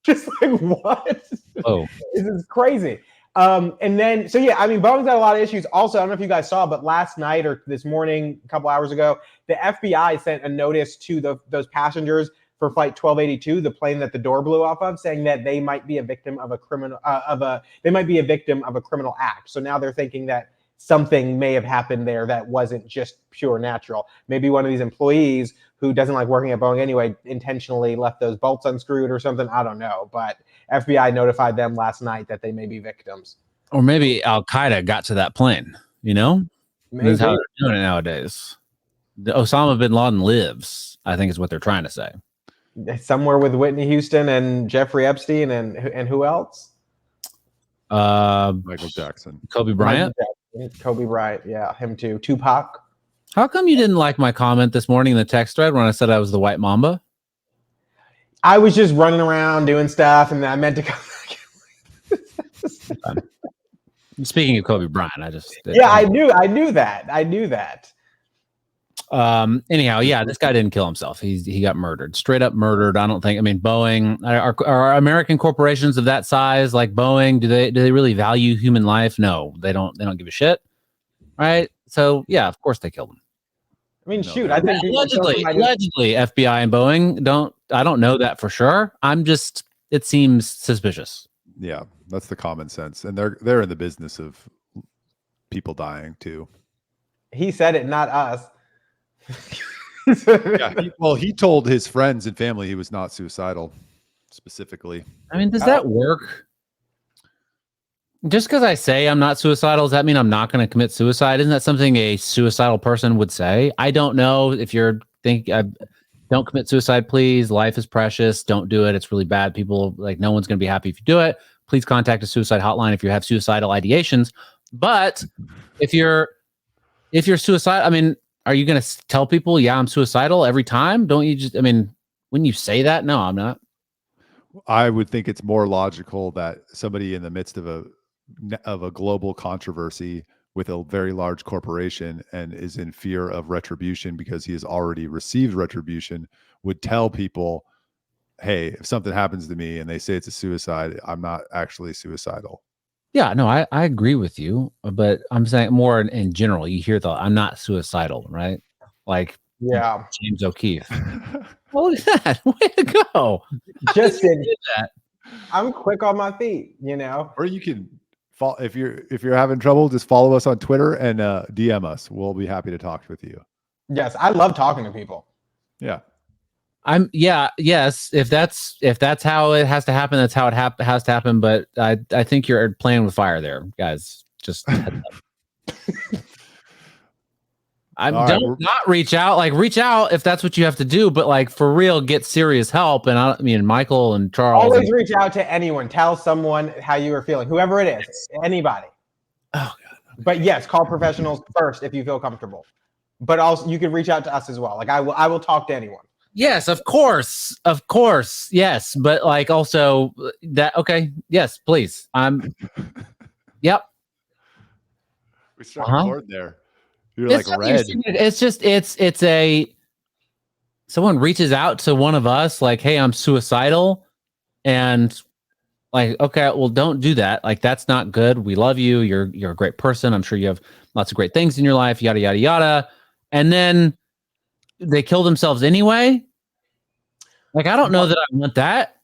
Just like, what? Oh, This is crazy. And then, so yeah, I mean, Boeing's got a lot of issues. Also, I don't know if you guys saw, but last night or this morning, a couple hours ago, the FBI sent a notice to those passengers for flight 1282, the plane that the door blew off of, saying that they might be a victim of a criminal act. So now they're thinking that something may have happened there that wasn't just pure natural. Maybe one of these employees who doesn't like working at Boeing anyway intentionally left those bolts unscrewed or something. I don't know, but FBI notified them last night that they may be victims. Or maybe Al-Qaeda got to that plane, Maybe. That's how they're doing it nowadays. The Osama bin Laden lives, I think is what they're trying to say. Somewhere with Whitney Houston and Jeffrey Epstein and who else? Michael Jackson. Kobe Bryant. Kobe Bryant, yeah, him too. Tupac. How come you didn't like my comment this morning in the text thread when I said I was the white mamba? I was just running around doing stuff, and then I meant to come back. Speaking of Kobe Bryant, I knew that. Anyhow, yeah, this guy didn't kill himself. He got murdered, straight up murdered. I don't think. I mean, Boeing, are American corporations of that size like Boeing? Do they really value human life? No, they don't. They don't give a shit, right? So yeah, of course they killed him. I mean, shoot, I think allegedly, FBI and Boeing don't. I don't know that for sure. It seems suspicious. Yeah, that's the common sense, and they're in the business of people dying too. He said it, not us. Yeah, he told his friends and family he was not suicidal, specifically. I mean, does that work? Just because I say I'm not suicidal, does that mean I'm not going to commit suicide? Isn't that something a suicidal person would say? I don't know if you're thinking, don't commit suicide, please. Life is precious. Don't do it. It's really bad. People, no one's going to be happy if you do it. Please contact a suicide hotline if you have suicidal ideations. But if you're suicidal, I mean, are you going to tell people, yeah, I'm suicidal every time? Don't you just, I mean, when you say that, no, I'm not. I would think it's more logical that somebody in the midst of a global controversy with a very large corporation and is in fear of retribution because he has already received retribution would tell people, hey, if something happens to me and they say it's a suicide, I'm not actually suicidal. Yeah, no, I agree with you, but I'm saying more in general. You hear I'm not suicidal, right? Like, Yeah. James O'Keefe. What is that? Way to go. Justin, I'm quick on my feet, you know. Or you can follow, if you're having trouble, just follow us on Twitter and DM us. We'll be happy to talk with you. Yes, I love talking to people. Yeah. Yes. If that's how it has to happen, that's how it has to happen. But I think you're playing with fire there, guys. Just not reach out. Like, reach out if that's what you have to do, but like, for real, get serious help. And I mean, Michael and Charles. Always reach out to anyone. Tell someone how you are feeling, whoever it is, anybody. Oh God. But yes, call professionals first if you feel comfortable. But also, you can reach out to us as well. Like, I will talk to anyone. Yes, of course, yes. But like, also that. Okay, yes, please. Yep. We struck a chord there. You're It's like red. It's just it's a someone reaches out to one of us like, hey, I'm suicidal, and like, okay, well, don't do that. Like, that's not good. We love you. You're a great person. I'm sure you have lots of great things in your life. Yada yada yada. And then they kill themselves anyway. Like, I don't know that I want that.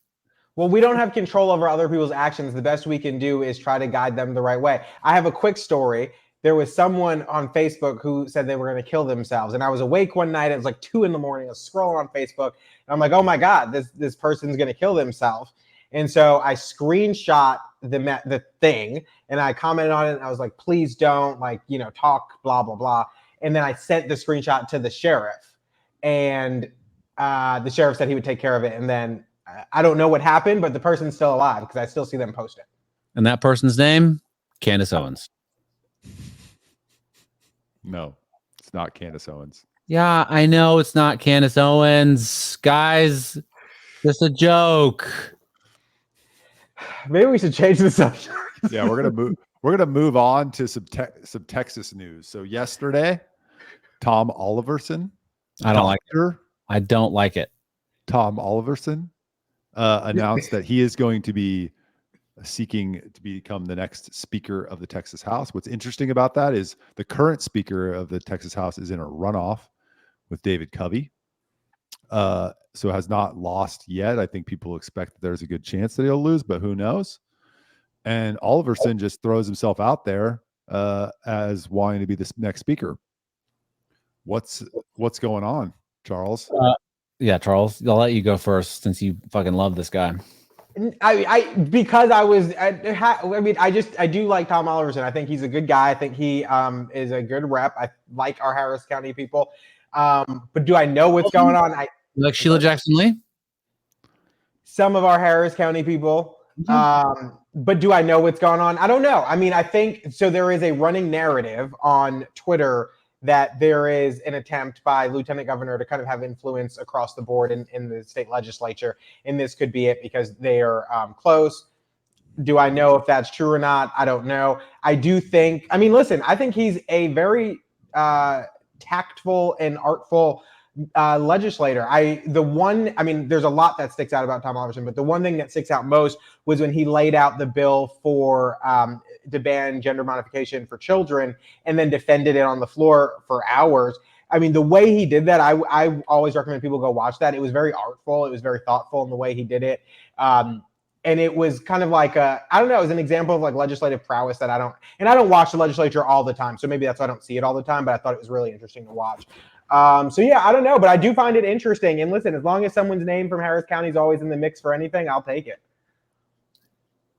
Well, we don't have control over other people's actions. The best we can do is try to guide them the right way. I have a quick story. There was someone on Facebook who said they were going to kill themselves. And I was awake one night. It was like 2 a.m. I was scrolling on Facebook. And I'm like, oh my God, this person's going to kill themselves. And so I screenshot the thing and I commented on it. And I was like, please don't, like, you know, talk, blah, blah, blah. And then I sent the screenshot to the sheriff. And the sheriff said he would take care of it. And then I don't know what happened, but the person's still alive because I still see them post it. And that person's name, Candace Owens. No, it's not Candace Owens. Yeah, I know it's not Candace Owens. Guys, just a joke. Maybe we should change the subject. Yeah, we're gonna move on to some Texas news. So yesterday, Tom Oliverson, I don't like it. Tom Oliverson announced that he is going to be seeking to become the next Speaker of the Texas House. What's interesting about that is the current Speaker of the Texas House is in a runoff with David Covey. So has not lost yet. I think people expect that there's a good chance that he'll lose, but who knows? And Oliverson just throws himself out there as wanting to be the next Speaker. What's going on, Charles? Yeah, Charles, I'll let you go first since you fucking love this guy. I do like Tom Oliverson. I think he's a good guy. I think he is a good rep. I like our Harris County people. But do I know what's going on? You like Sheila Jackson Lee? Some of our Harris County people. But do I know what's going on? I don't know. I mean, I think so. There is a running narrative on Twitter that there is an attempt by Lieutenant Governor to kind of have influence across the board in the state legislature. And this could be it because they are close. Do I know if that's true or not? I don't know. I do think, I mean, listen, I think he's a very tactful and artful legislator. There's a lot that sticks out about Tom Oliverson, but the one thing that sticks out most was when he laid out the bill for to ban gender modification for children and then defended it on the floor for hours. I mean, the way he did that, I always recommend people go watch that. It was very artful. It was very thoughtful in the way he did it. And it was kind of like it was an example of like legislative prowess that I don't watch the legislature all the time. So maybe that's why I don't see it all the time, but I thought it was really interesting to watch. So yeah, I don't know, but I do find it interesting. And listen, as long as someone's name from Harris County is always in the mix for anything, I'll take it.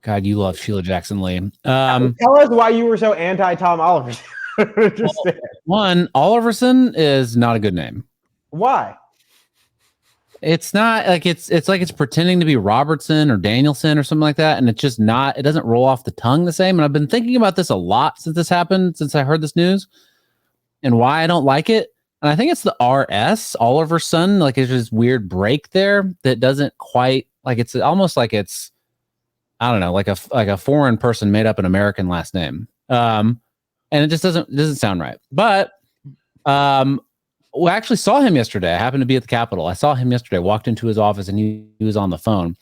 God, you love Sheila Jackson Lee. Tell us why you were so anti-Tom Oliverson. One, Oliverson is not a good name. Why? It's not like it's like it's pretending to be Robertson or Danielson or something like that, and it's just not. It doesn't roll off the tongue the same. And I've been thinking about this a lot since this happened, since I heard this news, and why I don't like it. And I think it's the RS Oliverson. Like, it's this weird break there that doesn't quite like. It's almost like it's, I don't know, like a foreign person made up an American last name. and it just doesn't sound right. But we actually saw him yesterday. I happened to be at the Capitol. I saw him yesterday. Walked into his office, and he was on the phone,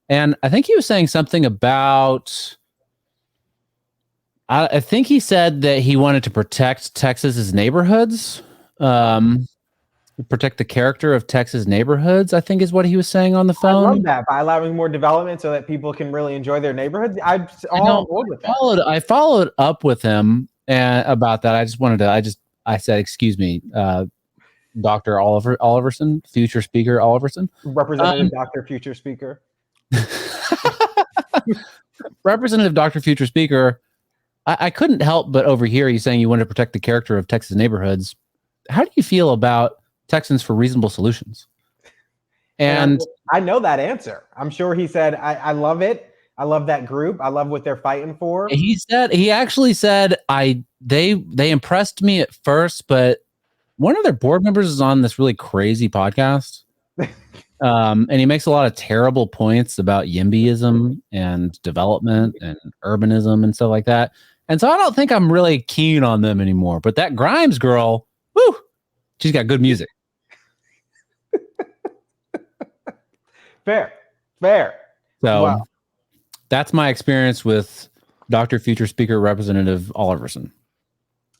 and I think he was saying something about. I think he said that he wanted to protect Texas's neighborhoods, protect the character of Texas neighborhoods, I think is what he was saying on the phone. I love that, by allowing more development so that people can really enjoy their neighborhoods. I'm all on board with that. I followed up with him about that. I just wanted to, I said, excuse me, Dr. Oliverson, future speaker Oliverson. Representative Dr. Future Speaker. Representative Dr. Future Speaker. I couldn't help but overhear you saying you want to protect the character of Texas neighborhoods. How do you feel about Texans for Reasonable Solutions? And I know that answer. I'm sure he said, I love it. I love that group. I love what they're fighting for. He actually said, they impressed me at first, but one of their board members is on this really crazy podcast. And he makes a lot of terrible points about YIMBYism and development and urbanism and stuff like that. And so I don't think I'm really keen on them anymore. But that Grimes girl, woo, she's got good music. Fair. So that's my experience with Dr. Future Speaker Representative Oliverson.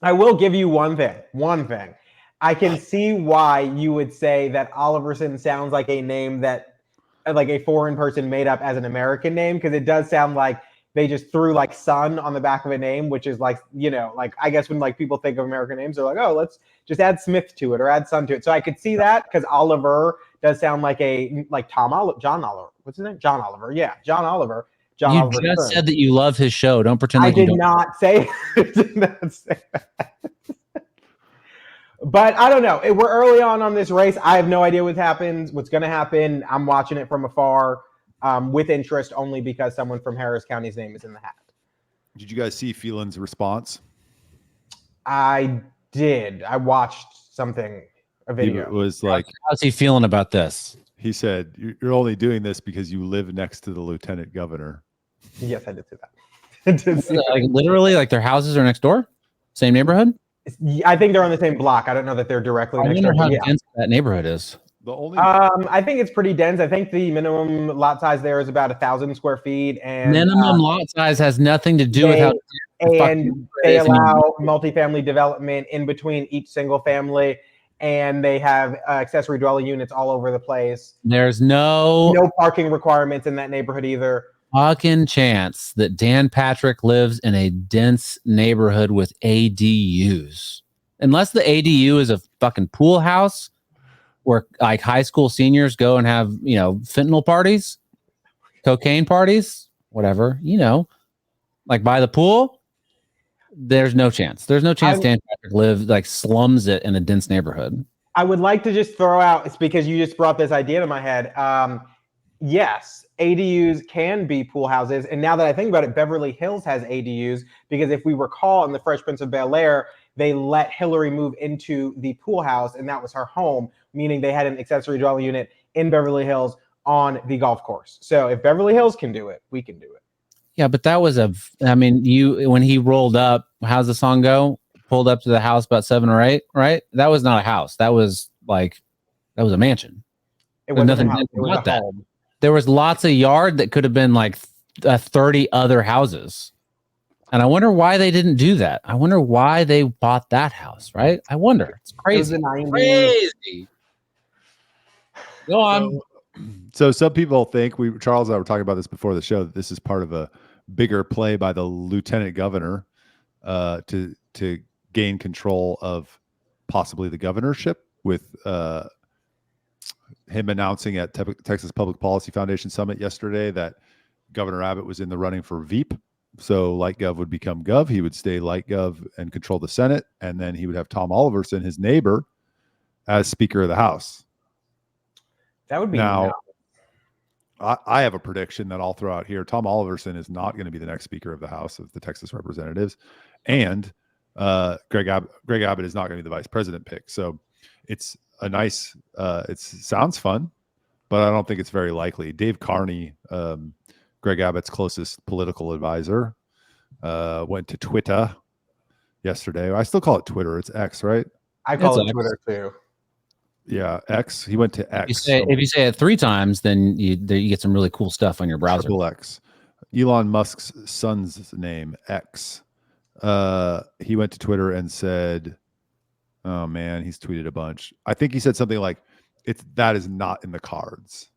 I will give you one thing. I can see why you would say that Oliverson sounds like a name that like a foreign person made up as an American name, because it does sound like they just threw like son on the back of a name, which is like, like I guess when like people think of American names, they're like, oh, let's just add Smith to it or add son to it. So I could see that, because Oliver does sound like John Oliver. What's his name? John Oliver. Yeah, John Oliver. You Oliver just said that you love his show. Don't pretend like I did not say that. But I don't know. We're early on this race. I have no idea what's going to happen. I'm watching it from afar with interest, only because someone from Harris County's name is in the hat. Did you guys see Phelan's response? I did. I watched a video. It was like, how's he feeling about this? He said, you're only doing this because you live next to the lieutenant governor. Yes, I did see that. Like literally, like their houses are next door? Same neighborhood? I think they're on the same block. I don't know that they're directly next door. I wonder how dense that neighborhood is. I think it's pretty dense. I think the minimum lot size there is about 1,000 square feet. And minimum lot size has nothing to do with how. And they allow multifamily development in between each single family, and they have accessory dwelling units all over the place. There's no parking requirements in that neighborhood either. Fucking chance that Dan Patrick lives in a dense neighborhood with ADUs. Unless the ADU is a fucking pool house where like high school seniors go and have, fentanyl parties, cocaine parties, whatever, like by the pool, there's no chance. There's no chance Dan Patrick slums it in a dense neighborhood. I would like to just throw out, it's because you just brought this idea to my head. Yes, ADUs can be pool houses. And now that I think about it, Beverly Hills has ADUs, because if we recall in the Fresh Prince of Bel-Air, they let Hillary move into the pool house, and that was her home, meaning they had an accessory dwelling unit in Beverly Hills on the golf course. So if Beverly Hills can do it, we can do it. Yeah, but that was when he rolled up, how's the song go? Pulled up to the house about 7 or 8, right? That was not a house. That was a mansion. It was nothing about that. Home. There was lots of yard that could have been like 30 other houses. And I wonder why they didn't do that. I wonder why they bought that house, right? I wonder. It's crazy. Crazy. Go on. So some people think, Charles and I were talking about this before the show, that this is part of a bigger play by the lieutenant governor to gain control of possibly the governorship, with him announcing at Texas Public Policy Foundation Summit yesterday that Governor Abbott was in the running for VEP. So Light Gov would become Gov. He would stay Light Gov and control the Senate. And then he would have Tom Oliverson, his neighbor, as Speaker of the House. That would be now. I have a prediction that I'll throw out here. Tom Oliverson is not going to be the next Speaker of the House of the Texas Representatives, and Greg Abbott is not going to be the vice president pick. So it's a nice. It sounds fun, but I don't think it's very likely. Dave Carney, Greg Abbott's closest political advisor, went to Twitter yesterday. I still call it Twitter. It's X, right? I call It's it Twitter too. Yeah, X. He went to X. If you say it 3 times, then you get some really cool stuff on your browser. Triple X. Elon Musk's son's name, X. He went to Twitter and said, oh man, he's tweeted a bunch. I think he said something like, that is not in the cards.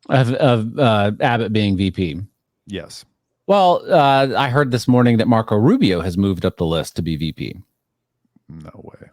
Of Abbott being VP. Yes. Well, I heard this morning that Marco Rubio has moved up the list to be VP. No way.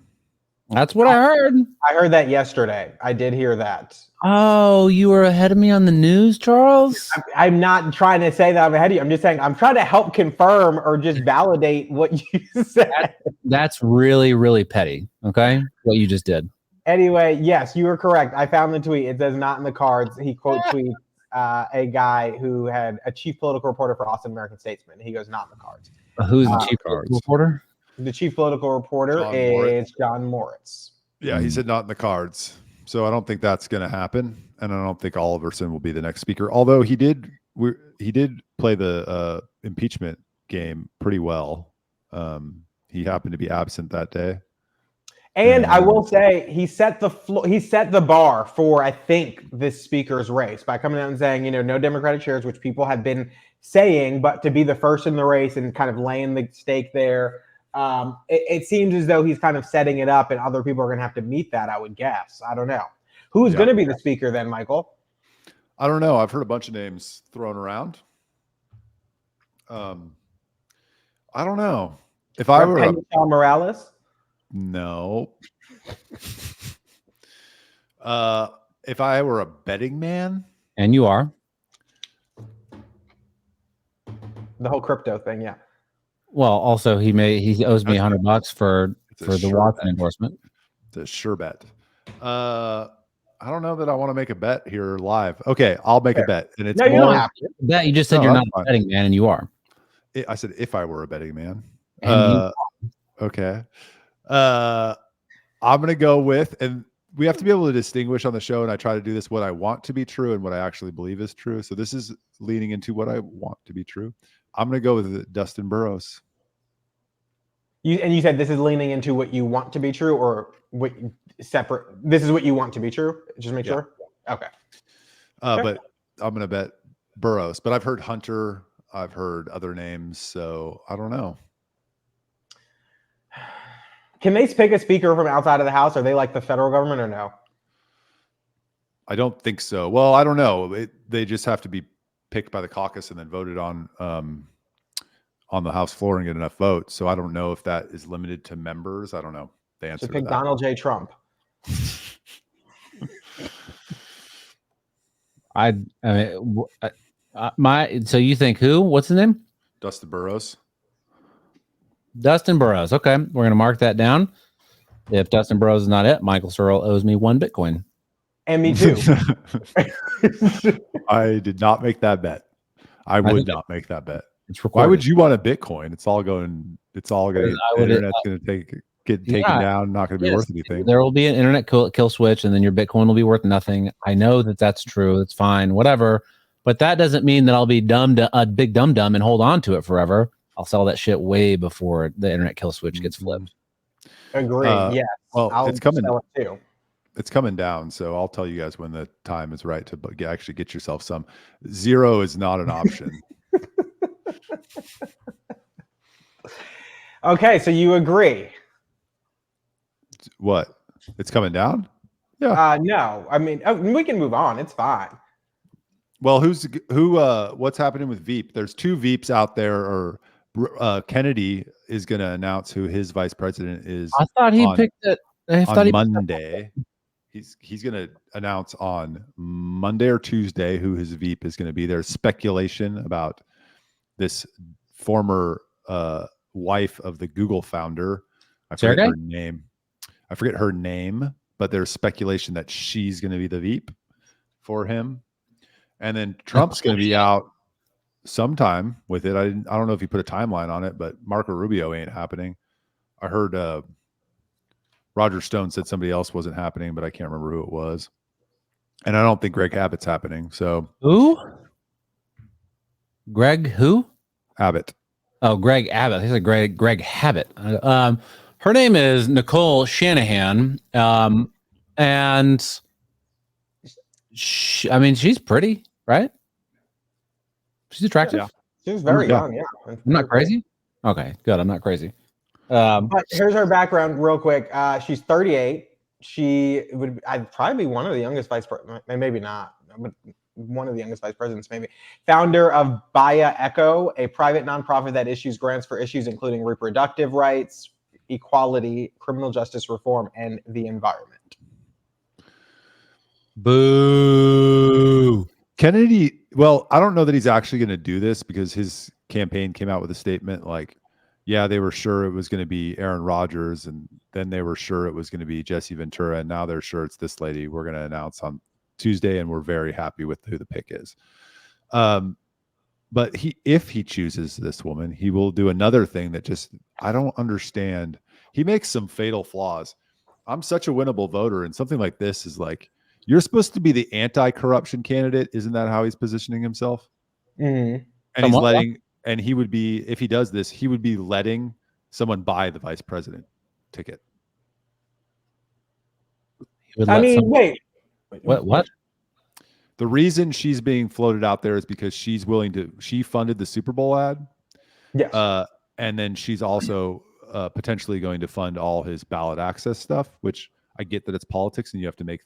That's what I heard. I heard that yesterday. I did hear that. Oh, you were ahead of me on the news, Charles? I'm not trying to say that I'm ahead of you. I'm just saying I'm trying to help confirm or just validate what you said. That's really, really petty. Okay, what you just did. Anyway, yes, you were correct. I found the tweet. It says not in the cards. He quote tweets a guy who had a chief political reporter for Austin American Statesman. He goes, not in the cards. Who's the chief political reporter? The chief political reporter is John Moritz. Yeah, he said not in the cards. So I don't think that's going to happen, and I don't think Oliverson will be the next speaker. Although he did play the impeachment game pretty well. He happened to be absent that day. And I will say he set the bar for, I think, this speaker's race by coming out and saying, no Democratic chairs, which people have been saying, but to be the first in the race and kind of laying the stake there. It seems as though he's kind of setting it up and other people are going to have to meet that, I would guess. I don't know. Who's going to be the speaker then, Michael? I don't know. I've heard a bunch of names thrown around. I don't know. If I were Morales? No. If I were a betting man, and you are the whole crypto thing, yeah. Well, also he owes me $100 for the Watson endorsement. It's a sure bet. I don't know that I want to make a bet here live. Okay, I'll make a bet, and it's you don't have to. That you just said you're not a betting man, and you are. I said if I were a betting man. Okay. I'm gonna go with, and we have to be able to distinguish on the show, and I try to do this, what I want to be true and what I actually believe is true. So this is leaning into what I want to be true. I'm gonna go with Dustin Burrows. You said this is leaning into what you want to be true, or what separate? This is what you want to be true. Just make sure. Okay. But I'm gonna bet Burrows. But I've heard Hunter. I've heard other names, so I don't know. Can they pick a speaker from outside of the House? Are they like the federal government or no? I don't think so. Well, I don't know. They just have to be picked by the caucus and then voted on the House floor and get enough votes. So I don't know if that is limited to members. I don't know the answer. So pick Donald J. Trump. So you think who? What's his name? Dustin Burrows. Dustin Burrows. Okay, we're going to mark that down. If Dustin Burrows is not it, Michael Searle owes me 1 Bitcoin. And me too. I did not make that bet. I would not make that bet. It's recorded. Why would you want a Bitcoin? It's all going. The internet's going to get taken down. Not going to be worth anything. There will be an internet kill switch, and then your Bitcoin will be worth nothing. I know that's true. It's fine, whatever. But that doesn't mean that I'll be a big dumb and hold on to it forever. I'll sell that shit way before the internet kill switch gets flipped. Agree. Yeah. Well, it's coming. Sell it too. It's coming down, so I'll tell you guys when the time is right to actually get yourself some. 0 is not an option. Okay, so you agree? What? It's coming down? Yeah. No, I mean we can move on. It's fine. Well, what's happening with Veep? There's 2 Veeps out there, or Kennedy is going to announce who his vice president is. I thought he picked it on Monday. He's going to announce on Monday or Tuesday who his Veep is going to be. There's speculation about this former wife of the Google founder. I forget her name, but there's speculation that she's going to be the Veep for him. And then Trump's going to be out sometime with it. I don't know if he put a timeline on it, but Marco Rubio ain't happening. I heard Roger Stone said somebody else wasn't happening, but I can't remember who it was. And I don't think Greg Abbott's happening. So who? Greg who? Abbott. Oh, Greg Abbott. I think it's Greg Habit. Her name is Nicole Shanahan. And I mean, she's pretty, right? She's attractive. Yeah. She's very young. Yeah. I'm not crazy. Okay, good. I'm not crazy. But here's her background real quick. She's 38. I'd probably be one of the youngest vice presidents, maybe not, but one of the youngest vice presidents, maybe. Founder of Baya Echo, a private nonprofit that issues grants for issues including reproductive rights, equality, criminal justice reform, and the environment. Boo. Kennedy, well, I don't know that he's actually going to do this because his campaign came out with a statement like, yeah, they were sure it was going to be Aaron Rodgers, and then they were sure it was going to be Jesse Ventura, and now they're sure it's this lady we're going to announce on Tuesday, and we're very happy with who the pick is. But if he chooses this woman, he will do another thing that just, I don't understand. He makes some fatal flaws. I'm such a winnable voter, and something like this is like, you're supposed to be the anti-corruption candidate. Isn't that how he's positioning himself? Mm-hmm. And he's letting, and he would be, if he does this, he would be letting someone buy the vice president ticket. Wait. What? The reason she's being floated out there is because she's willing to, she funded the Super Bowl ad. Yes. And then she's also potentially going to fund all his ballot access stuff, which I get that it's politics and you have to make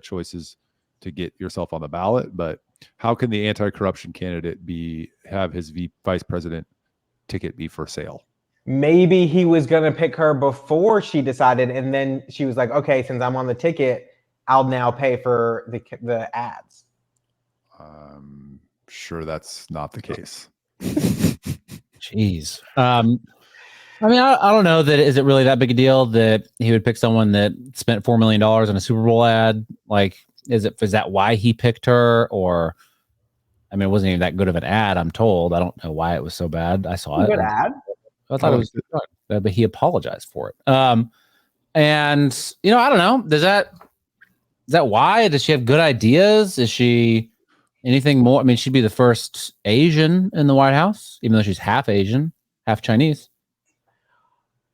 choices to get yourself on the ballot. But how can the anti-corruption candidate have his vice president ticket be for sale? Maybe he was going to pick her before she decided, and then she was like, okay, since I'm on the ticket, I'll now pay for the ads. I'm sure that's not the case. Jeez. I mean, I don't know that is it really that big a deal that he would pick someone that spent $4 million on a Super Bowl ad? Like, is that why he picked her? Or, I mean, it wasn't even that good of an ad, I'm told. I don't know why it was so bad. I saw it. Good ad. I thought it was good, but he apologized for it. And you know, I don't know. Is that why? Does she have good ideas? Is she anything more? I mean, she'd be the first Asian in the White House, even though she's half Asian, half Chinese.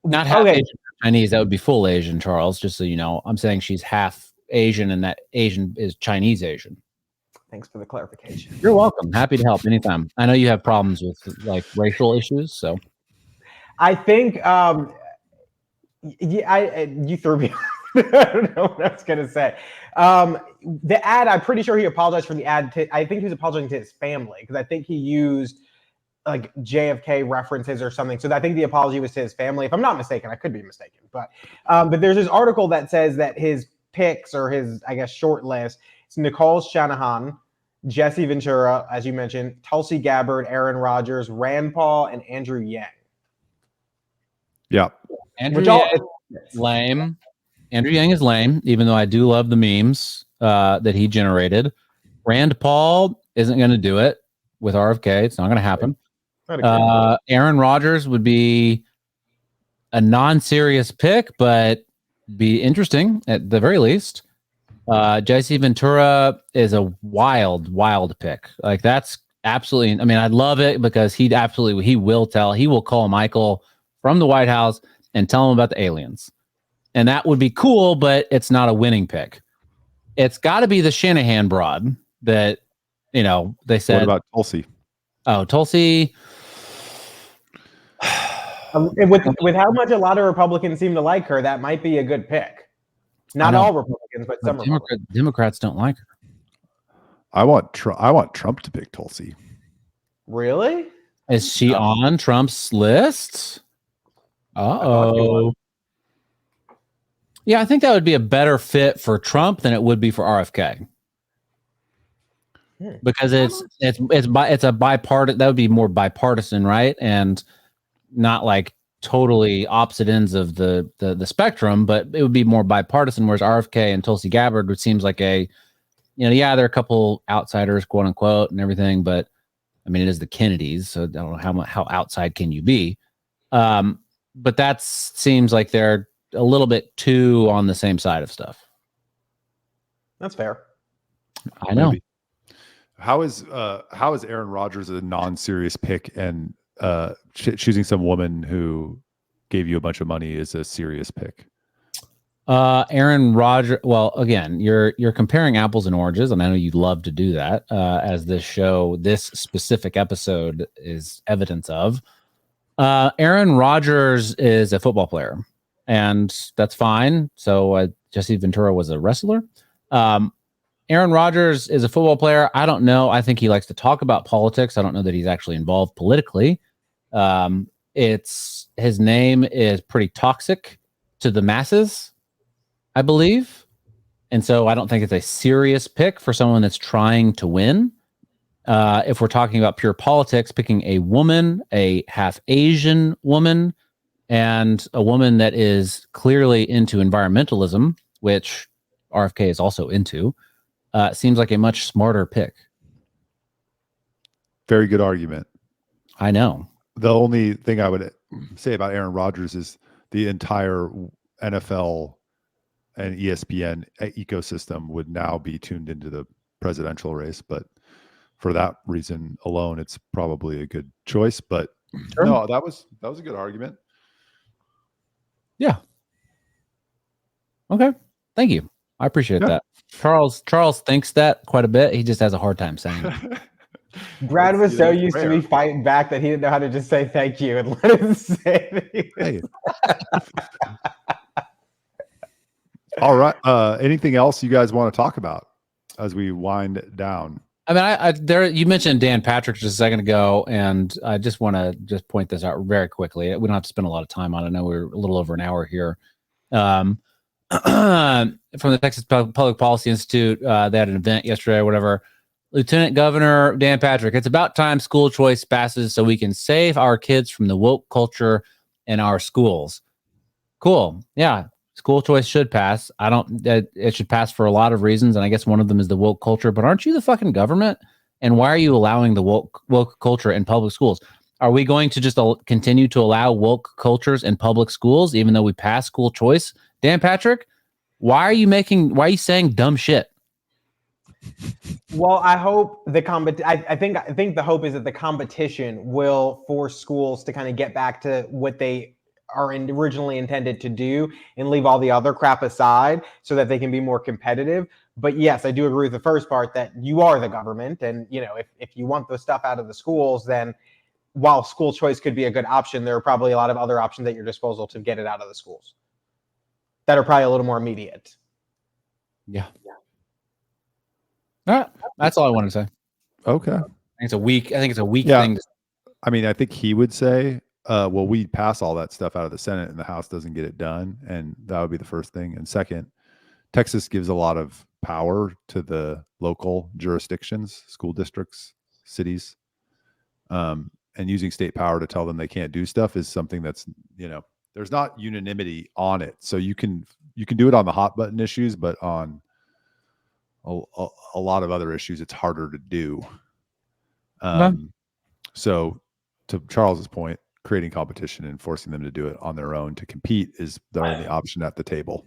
Not half Asian, half Chinese. That would be full Asian, Charles. Just so you know, I'm saying she's half Asian, and that Asian is Chinese Asian. Thanks for the clarification. You're welcome. Happy to help anytime. I know you have problems with like racial issues, so I think you threw me. I don't know what I was gonna say. The ad, I'm pretty sure he apologized for the ad. I think he was apologizing to his family because I think he used like JFK references or something. So I think the apology was to his family, if I'm not mistaken. I could be mistaken, but there's this article that says that his picks or his, I guess, short list, it's Nicole Shanahan, Jesse Ventura, as you mentioned, Tulsi Gabbard, Aaron Rodgers, Rand Paul, and Andrew Yang. Yeah. Andrew Yang is lame. Andrew Yang is lame, even though I do love the memes that he generated. Rand Paul isn't going to do it with RFK. It's not going to happen. Aaron Rodgers would be a non-serious pick, but be interesting at the very least. Jesse Ventura is a wild pick. Like that's absolutely. I mean, I'd love it because he will call Michael from the White House and tell him about the aliens, and that would be cool. But it's not a winning pick. It's got to be the Shanahan broad that they said. What about Tulsi? Oh, Tulsi. With how much a lot of Republicans seem to like her, that might be a good pick. Not all Republicans, but some Democrats don't like her. I want Trump to pick Tulsi. Really? Is she on Trump's list? Uh-oh. Yeah, I think that would be a better fit for Trump than it would be for RFK. Because it's a bipartisan. That would be more bipartisan, right? And not like totally opposite ends of the spectrum, but it would be more bipartisan. Whereas RFK and Tulsi Gabbard, which seems like they're a couple outsiders, quote unquote, and everything. But I mean, it is the Kennedys, so I don't know how outside can you be. But that seems like they're a little bit too on the same side of stuff. That's fair. I know. Maybe. How is Aaron Rodgers a non-serious pick and choosing some woman who gave you a bunch of money is a serious pick. Aaron Rodgers. Well, again, you're comparing apples and oranges, and I know you'd love to do that, as this specific episode is evidence of. Aaron Rodgers is a football player, and that's fine. So Jesse Ventura was a wrestler. Aaron Rodgers is a football player. I don't know. I think he likes to talk about politics. I don't know that he's actually involved politically. His name is pretty toxic to the masses, I believe. And so I don't think it's a serious pick for someone that's trying to win. If we're talking about pure politics, picking a woman, a half Asian woman, and a woman that is clearly into environmentalism, which RFK is also into, seems like a much smarter pick. Very good argument. I know. The only thing I would say about Aaron Rodgers is the entire NFL and ESPN ecosystem would now be tuned into the presidential race. But for that reason alone, it's probably a good choice. But sure. No, that was a good argument. Yeah. Okay. Thank you. I appreciate that. Charles thinks that quite a bit. He just has a hard time saying it. Brad was so used to me fighting back that he didn't know how to just say thank you and let him say it. Hey. All right. Anything else you guys want to talk about as we wind down? I mean, you mentioned Dan Patrick just a second ago, and I just want to just point this out very quickly. We don't have to spend a lot of time on it. I know we're a little over an hour here. From the Texas Public Policy Institute, they had an event yesterday or whatever. Lieutenant Governor Dan Patrick, it's about time school choice passes so we can save our kids from the woke culture in our schools. Cool. Yeah. School choice should pass. It should pass for a lot of reasons. And I guess one of them is the woke culture, but aren't you the fucking government? And why are you allowing the woke culture in public schools? Are we going to just continue to allow woke cultures in public schools, even though we pass school choice? Dan Patrick, why are you saying dumb shit? Well, I hope I think the hope is that the competition will force schools to kind of get back to what they are originally intended to do and leave all the other crap aside so that they can be more competitive. But yes, I do agree with the first part that you are the government. And, if you want the stuff out of the schools, then while school choice could be a good option, there are probably a lot of other options at your disposal to get it out of the schools that are probably a little more immediate. Yeah. All right. That's all I wanted to say. Okay. I think it's a weak thing. I mean, I think he would say, well, we pass all that stuff out of the Senate and the House doesn't get it done. And that would be the first thing. And second, Texas gives a lot of power to the local jurisdictions, school districts, cities. And using state power to tell them they can't do stuff is something that's, there's not unanimity on it. So you can do it on the hot button issues, but on a lot of other issues, it's harder to do. So to Charles's point, creating competition and forcing them to do it on their own to compete is the only option at the table.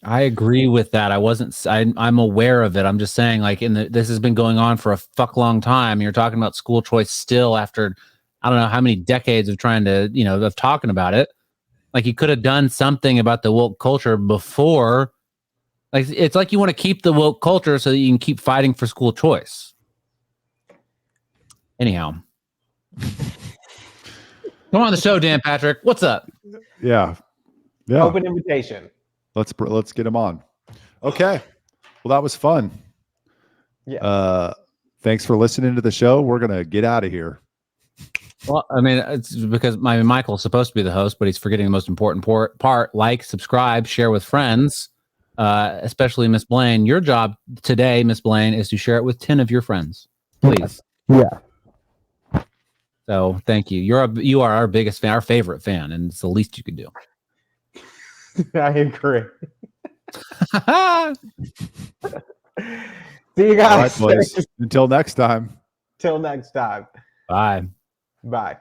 I agree with that. I'm aware of it. I'm just saying, like, this has been going on for a fuck long time. You're talking about school choice still after, I don't know how many decades of trying to, of talking about it. Like, you could have done something about the woke culture before. Like, it's like you want to keep the woke culture so that you can keep fighting for school choice. Anyhow. Come on the show, Dan Patrick. What's up? Yeah. Open invitation. Let's get him on. Okay. Well, that was fun. Yeah. Thanks for listening to the show. We're gonna get out of here. Well, I mean, it's because Michael's supposed to be the host, but he's forgetting the most important part. Like, subscribe, share with friends, especially Miss Blain. Your job today, Miss Blain, is to share it with 10 of your friends. Please. Yeah. So thank you. You are our biggest fan, our favorite fan, and it's the least you could do. I agree. See you guys. All right, boys. Until next time. Till next time. Bye. Bye.